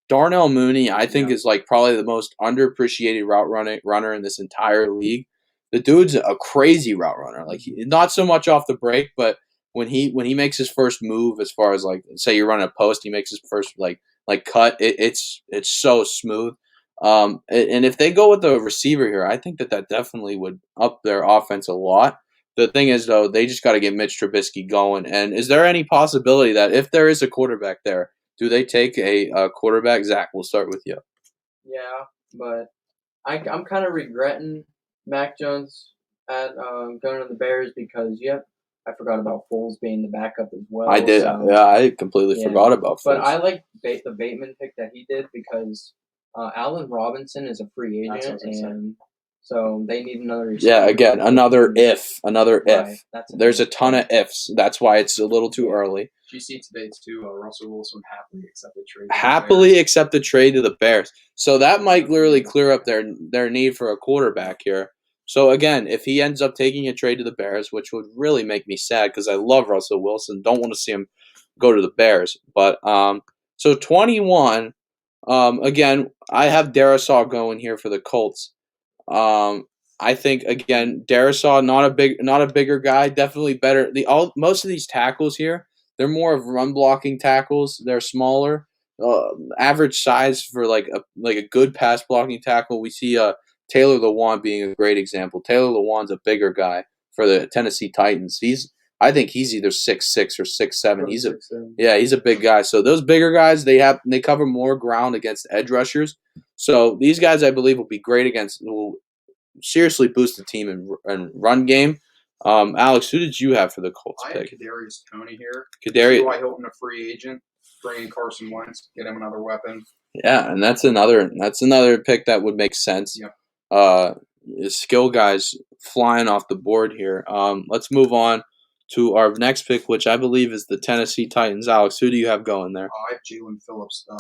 Darnell Mooney, I think, is like probably the most underappreciated route runner in this entire league. The dude's a crazy route runner. Like not so much off the break, but when he makes his first move, as far as like say you're running a post, he makes his first like cut. It's so smooth. And if they go with a receiver here, I think that definitely would up their offense a lot. The thing is, though, they just got to get Mitch Trubisky going. And is there any possibility that if there is a quarterback there, do they take a quarterback? Zach, we'll start with you. Yeah, but I'm kind of regretting Mac Jones at going to the Bears because I forgot about Foles being the backup as well. I did. So, Yeah, I completely forgot about Foles. But I like the Bateman pick that he did because Allen Robinson is a free That's what agent, I was gonna say. and so they need another receiver. Yeah, again, another if. Right, There's a ton of ifs. That's why it's a little too early. GC today too. Russell Wilson happily accepted trade. Accept the trade to the Bears. So that might literally clear up their need for a quarterback here. So again, if he ends up taking a trade to the Bears, which would really make me sad because I love Russell Wilson, don't want to see him go to the Bears. But so 21. Again, I have Darisaw going here for the Colts. I think again, Darisaw not a bigger guy, definitely better. Most of these tackles here, they're more of run blocking tackles. They're smaller, average size for like a good pass blocking tackle. We see Taylor Lewan being a great example. Taylor Lewan's a bigger guy for the Tennessee Titans. I think he's either 6'6" or 6'7". He's a big guy. So those bigger guys, they cover more ground against edge rushers. So these guys, I believe, will seriously boost the team in run game. Alex, who did you have for the Colts I had pick? Kadarius Toney here. Kadarius. T.Y. Hilton, a free agent. Bring in Carson Wentz, get him another weapon. Yeah, and that's another pick that would make sense. Yep. Skill guys flying off the board here. Let's move on to our next pick, which I believe is the Tennessee Titans. Alex, who do you have going there? I have Jalen Phillips. I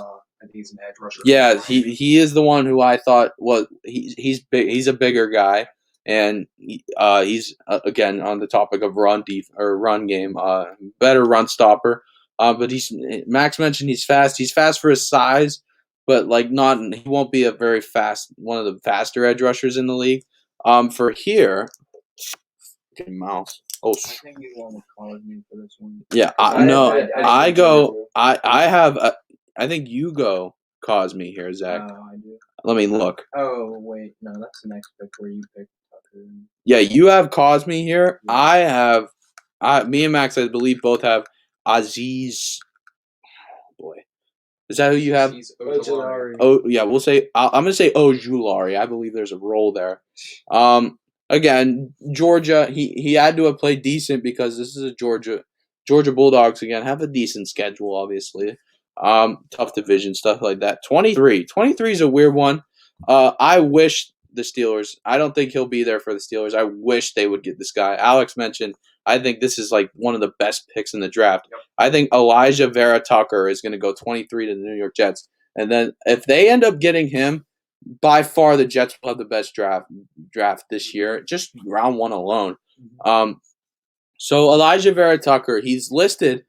think he's an edge rusher. Yeah, he is the one who I thought was he's big. He's a bigger guy, and he's again on the topic of run game. Better run stopper. But Max mentioned he's fast. He's fast for his size, but he won't be a very fast one of the faster edge rushers in the league. For here, mouse. Oh, I think you want to call me for this one. yeah. I think you go Cosme here, Zach. I do. Let me look. Oh wait, no, that's the next pick where you picked Tucker. Yeah, you have Cosme here. Yeah. Me and Max, I believe, both have Aziz. Boy, is that who you have? Ojulari. Oh, yeah. I'm gonna say Ojulari. I believe there's a role there. again, Georgia, he had to have played decent because this is a Georgia Bulldogs again have a decent schedule, obviously. Tough division stuff like that. 23 is a weird one. I wish the Steelers. I don't think he'll be there for the Steelers. I wish they would get this guy. Alex mentioned. I think this is like one of the best picks in the draft. Yep. I think Elijah Vera Tucker is going to go 23 to the New York Jets, and then if they end up getting him, by far the Jets will have the best draft this year, just round one alone. So Elijah Vera Tucker, he's listed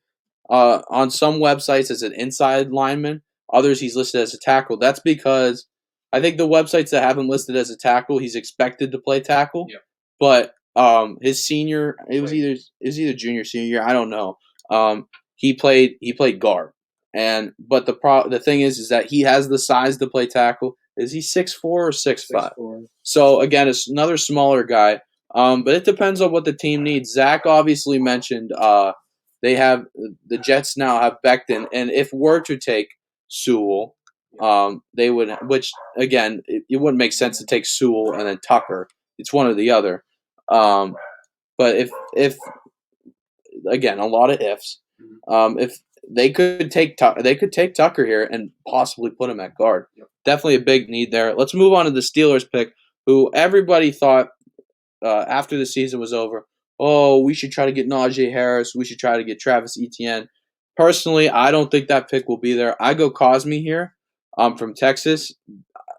on some websites as an inside lineman. Others he's listed as a tackle. That's because I think the websites that have him listed as a tackle, he's expected to play tackle. Yep. But his senior, it was either junior senior year, I don't know. He played guard, but the thing is that he has the size to play tackle. Is he 6'4" or 6'5"? 6'4". So again, it's another smaller guy. But it depends on what the team needs. Zach obviously mentioned they have the Jets now have Becton, and if were to take Sewell, they would. Which again, it wouldn't make sense to take Sewell and then Tucker. It's one or the other. But if again, a lot of ifs. If they could take Tucker here and possibly put him at guard. Yep. Definitely a big need there. Let's move on to the Steelers pick, who everybody thought after the season was over, oh, we should try to get Najee Harris. We should try to get Travis Etienne. Personally, I don't think that pick will be there. I go Cosme here from Texas.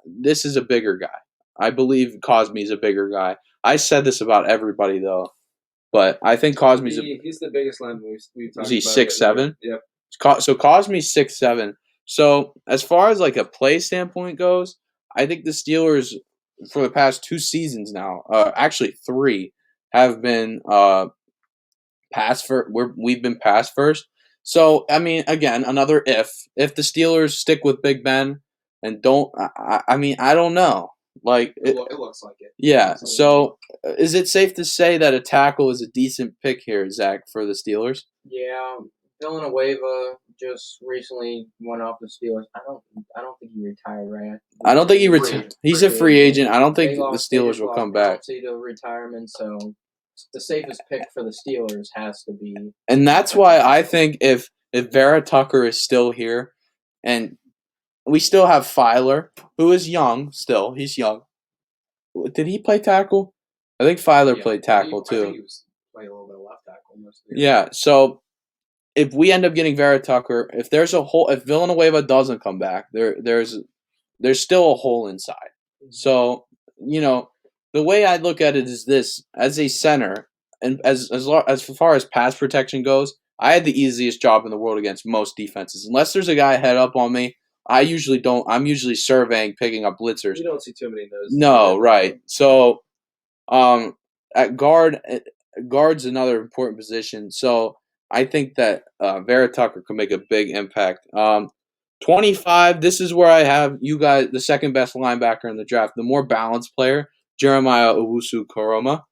This is a bigger guy. I believe Cosme is a bigger guy. I said this about everybody, though. But I think Cosme's he's the biggest lineman we've talked about. Is he 6'7"? Yep. So Cosme's 6'7". So as far as like a play standpoint goes, I think the Steelers for the past 2 seasons now, actually 3, have been we've been pass first. So I mean, again, another if the Steelers stick with Big Ben and don't, I mean, I don't know. Like it looks like it. Yeah. So is it safe to say that a tackle is a decent pick here, Zach, for the Steelers? Yeah, Villanueva just recently went off the Steelers. I don't think he retired, right? I don't think he retired. He's a free agent. I don't think the Steelers will come back. I don't see the retirement, so the safest pick for the Steelers has to be. And that's why I think if Vera Tucker is still here, and we still have Filer, who is young still. He's young. Did he play tackle? I think Filer played tackle too. I think he was playing a little bit of left tackle most of the year. Yeah. So if we end up getting Vera Tucker, if Villanueva doesn't come back, there's still a hole inside. So the way I look at it is this: as a center, and as far as pass protection goes, I had the easiest job in the world against most defenses. Unless there's a guy head up on me, I usually don't. I'm usually surveying, picking up blitzers. You don't see too many of those. No, right. So, at guard's another important position. So I think that Vera Tucker could make a big impact. 25. This is where I have you guys the second best linebacker in the draft, the more balanced player, Jeremiah Owusu-Koroma.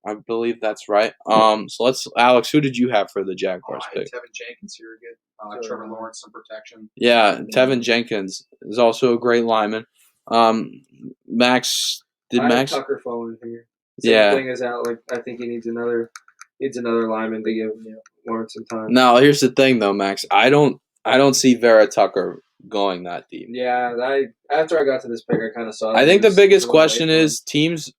I believe that's right. So Alex, who did you have for the Jaguars pick? Tevin Jenkins here, good. Trevor Lawrence, some protection. Yeah, Tevin Jenkins is also a great lineman. Max, I have Tucker falling here. Same thing as out. Like I think he needs another lineman to give Lawrence some time. No, here's the thing though, Max. I don't see Vera Tucker going that deep. Yeah, after I got to this pick, I kind of saw. I think the biggest question is teams.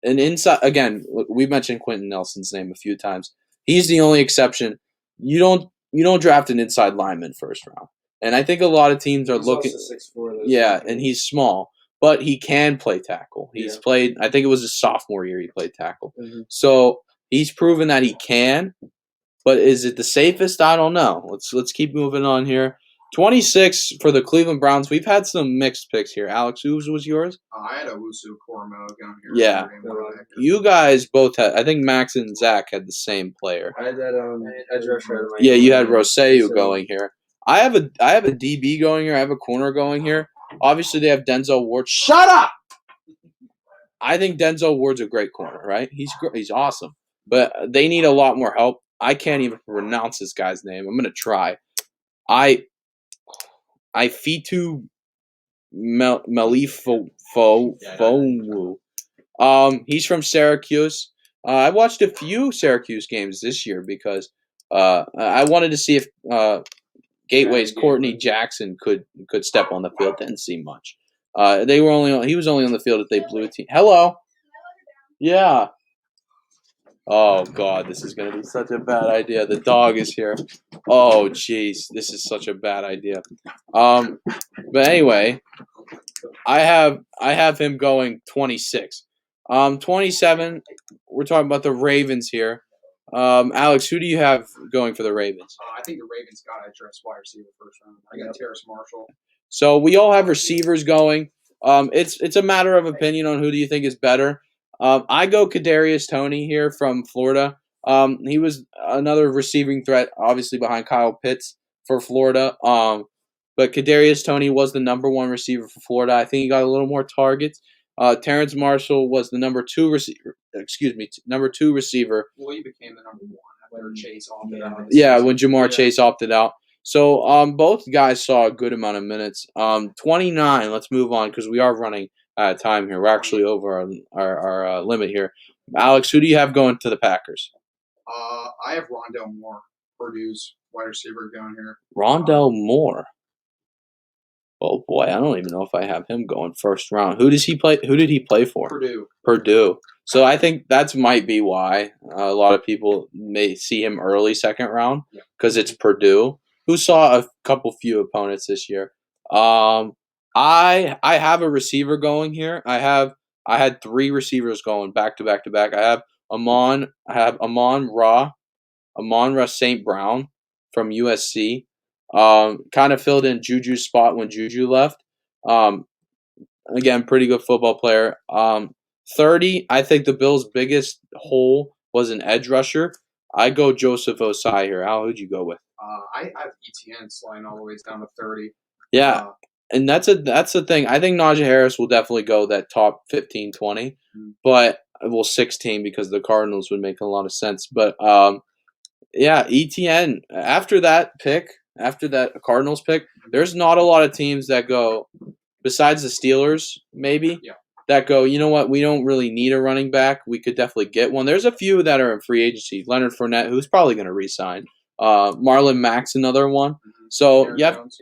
And inside, again, we mentioned Quentin Nelson's name a few times. He's the only exception. You don't draft an inside lineman first round, and I think a lot of teams are looking. Also 6'4", yeah, and he's small, but he can play tackle. He's played. I think it was his sophomore year he played tackle. Mm-hmm. So he's proven that he can. But is it the safest? I don't know. Let's keep moving on here. 26 for the Cleveland Browns. We've had some mixed picks here. Alex, whose was yours? I had Owusu-Koroma going here. Yeah. You guys both had. I think Max and Zach had the same player. I had that edge rusher. Yeah, you had Rosseu going here. I have a DB going here. I have a corner going here. Obviously, they have Denzel Ward. Shut up! I think Denzel Ward's a great corner, right? He's awesome. But they need a lot more help. I can't even pronounce this guy's name. I'm going to try. Fitu Melifowu. He's from Syracuse. I watched a few Syracuse games this year because I wanted to see if Gateway's Courtney Jackson could step on the field. Didn't see much. He was only on the field if they blew a team. Hello. Yeah. Oh God, this is gonna be such a bad idea. The dog is here. Oh jeez, this is such a bad idea. But anyway, I have him going 26. 27. We're talking about the Ravens here. Alex, who do you have going for the Ravens? I think the Ravens got to address wide receiver first round. I got Terrace Marshall. So we all have receivers going. It's a matter of opinion on who do you think is better. I go Kadarius Toney here from Florida. He was another receiving threat, obviously behind Kyle Pitts for Florida. But Kadarius Toney was the number one receiver for Florida. I think he got a little more targets. Terrence Marshall was the number two receiver. Number two receiver. Well, he became the number one after Chase opted out. Yeah, when Jamar Chase opted out. So both guys saw a good amount of minutes. 29. Let's move on because we are running out of time here. We're actually over our limit here. Alex, who do you have going to the Packers? I have Rondell Moore, Purdue's wide receiver, going here. Rondell Moore. Oh boy, I don't even know if I have him going first round. Who does he play? Who did he play for? Purdue. So I think that might be why a lot of people may see him early second round because it's Purdue, who saw a few opponents this year. I have a receiver going here. I had three receivers going back to back to back. I have Amon Ra St. Brown from USC. Kind of filled in Juju's spot when Juju left. Again, pretty good football player. 30, I think the Bills' biggest hole was an edge rusher. I go Joseph Osai here. Al, who'd you go with? I have ETN sliding all the way down to 30. Yeah, and that's the thing. I think Najee Harris will definitely go that top 15, 20, but 16 because the Cardinals would make a lot of sense. But yeah, ETN after that Cardinals pick, there's not a lot of teams that go besides the Steelers, maybe. Yeah. That go, you know what, we don't really need a running back. We could definitely get one. There's a few that are in free agency. Leonard Fournette, who's probably going to re-sign. Marlon Mack's another one. So,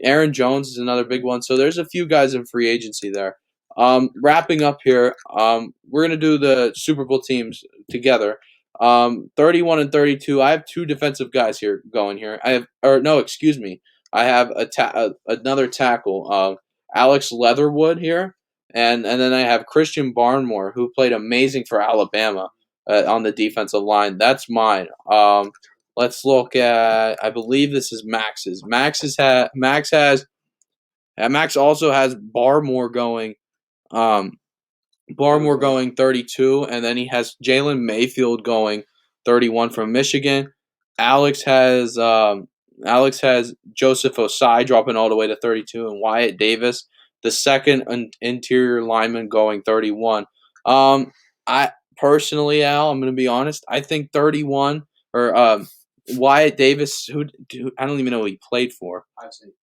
Aaron Jones is another big one. So, there's a few guys in free agency there. Wrapping up here, we're going to do the Super Bowl teams together. 31 and 32. I have two defensive guys here going here. I have another tackle, Alex Leatherwood here. And then I have Christian Barmore, who played amazing for Alabama on the defensive line. That's mine. Let's look at. I believe this is Max's. Max also has Barmore going. Barmore going 32, and then he has Jalen Mayfield going 31 from Michigan. Alex has Joseph Osai dropping all the way to 32, and Wyatt Davis, the second interior lineman, going 31. I personally, Al, I'm going to be honest. I think 31 or Wyatt Davis, who I don't even know who he played for.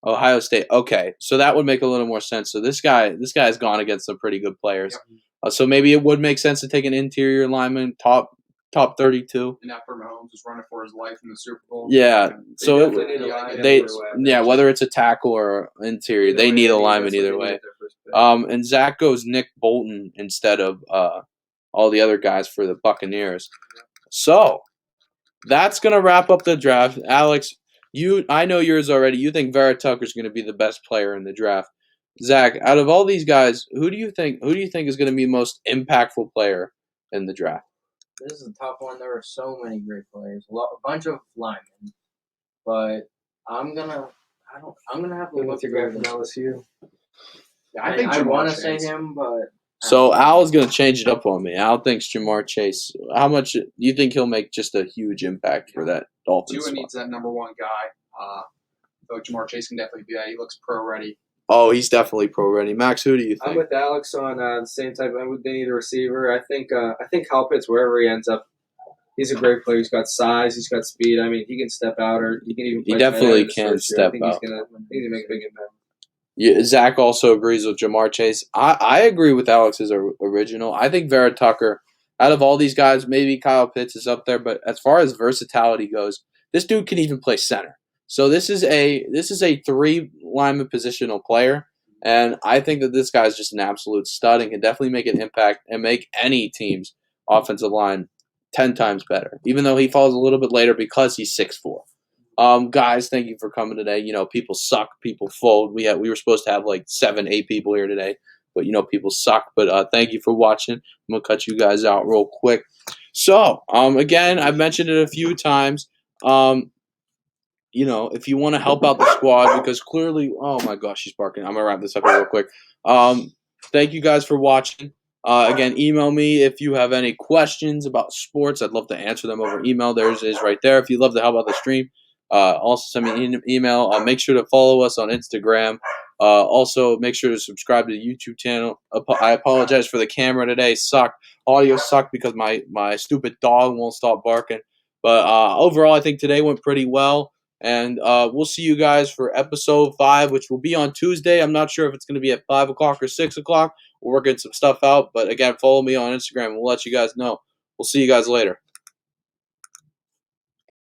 Ohio State. Okay, so that would make a little more sense. So this guy's gone against some pretty good players. Yep. So maybe it would make sense to take an interior lineman top 32. And after Mahomes is running for his life in the Super Bowl. Yeah. So whether it's a tackle or interior, they need a lineman either way. And Zach goes Nick Bolton instead of all the other guys for the Buccaneers. So that's gonna wrap up the draft. Alex, I know yours already. You think Vera Tucker's gonna be the best player in the draft. Zach, out of all these guys, who do you think is gonna be the most impactful player in the draft? This is a tough one. There are so many great players, a bunch of linemen, but I'm gonna have to look at your guy from LSU. Yeah, I think I want to say him, but so Al's gonna change it up on me. Al thinks Jamar Chase. How much do you think he'll make just a huge impact for that Dolphins? Tua needs that number one guy. So Jamar Chase can definitely do that. He looks pro ready. Oh, he's definitely pro ready. Max, who do you think? I'm with Alex on the same type. They need a receiver. I think Kyle Pitts, wherever he ends up, he's a great player. He's got size. He's got speed. I mean, he can step out, or he can even. He definitely can step out. He's gonna make a big impact. Yeah, Zach also agrees with Jamar Chase. I agree with Alex's original. I think Vera Tucker, out of all these guys, maybe Kyle Pitts is up there, but as far as versatility goes, this dude can even play center. So this is a three lineman positional player, and I think that this guy is just an absolute stud and can definitely make an impact and make any team's offensive line 10 times better. Even though he falls a little bit later because he's 6'4". Guys, thank you for coming today. People suck, people fold. We were supposed to have like 7, 8 people here today, but people suck. But thank you for watching. I'm gonna cut you guys out real quick. So, again, I've mentioned it a few times. Um, if you want to help out the squad, because clearly, oh my gosh, she's barking. I'm gonna wrap this up real quick. Thank you guys for watching. Again, email me if you have any questions about sports. I'd love to answer them over email. Theirs is right there. If you'd love to help out the stream, also send me an email. Make sure to follow us on Instagram. Also, make sure to subscribe to the YouTube channel. I apologize for the camera today. Sucked. Audio sucked because my stupid dog won't stop barking. But overall, I think today went pretty well. And we'll see you guys for episode 5, which will be on Tuesday. I'm not sure if it's going to be at 5 o'clock or 6 o'clock. We're working some stuff out. But again, follow me on Instagram. We'll let you guys know. We'll see you guys later.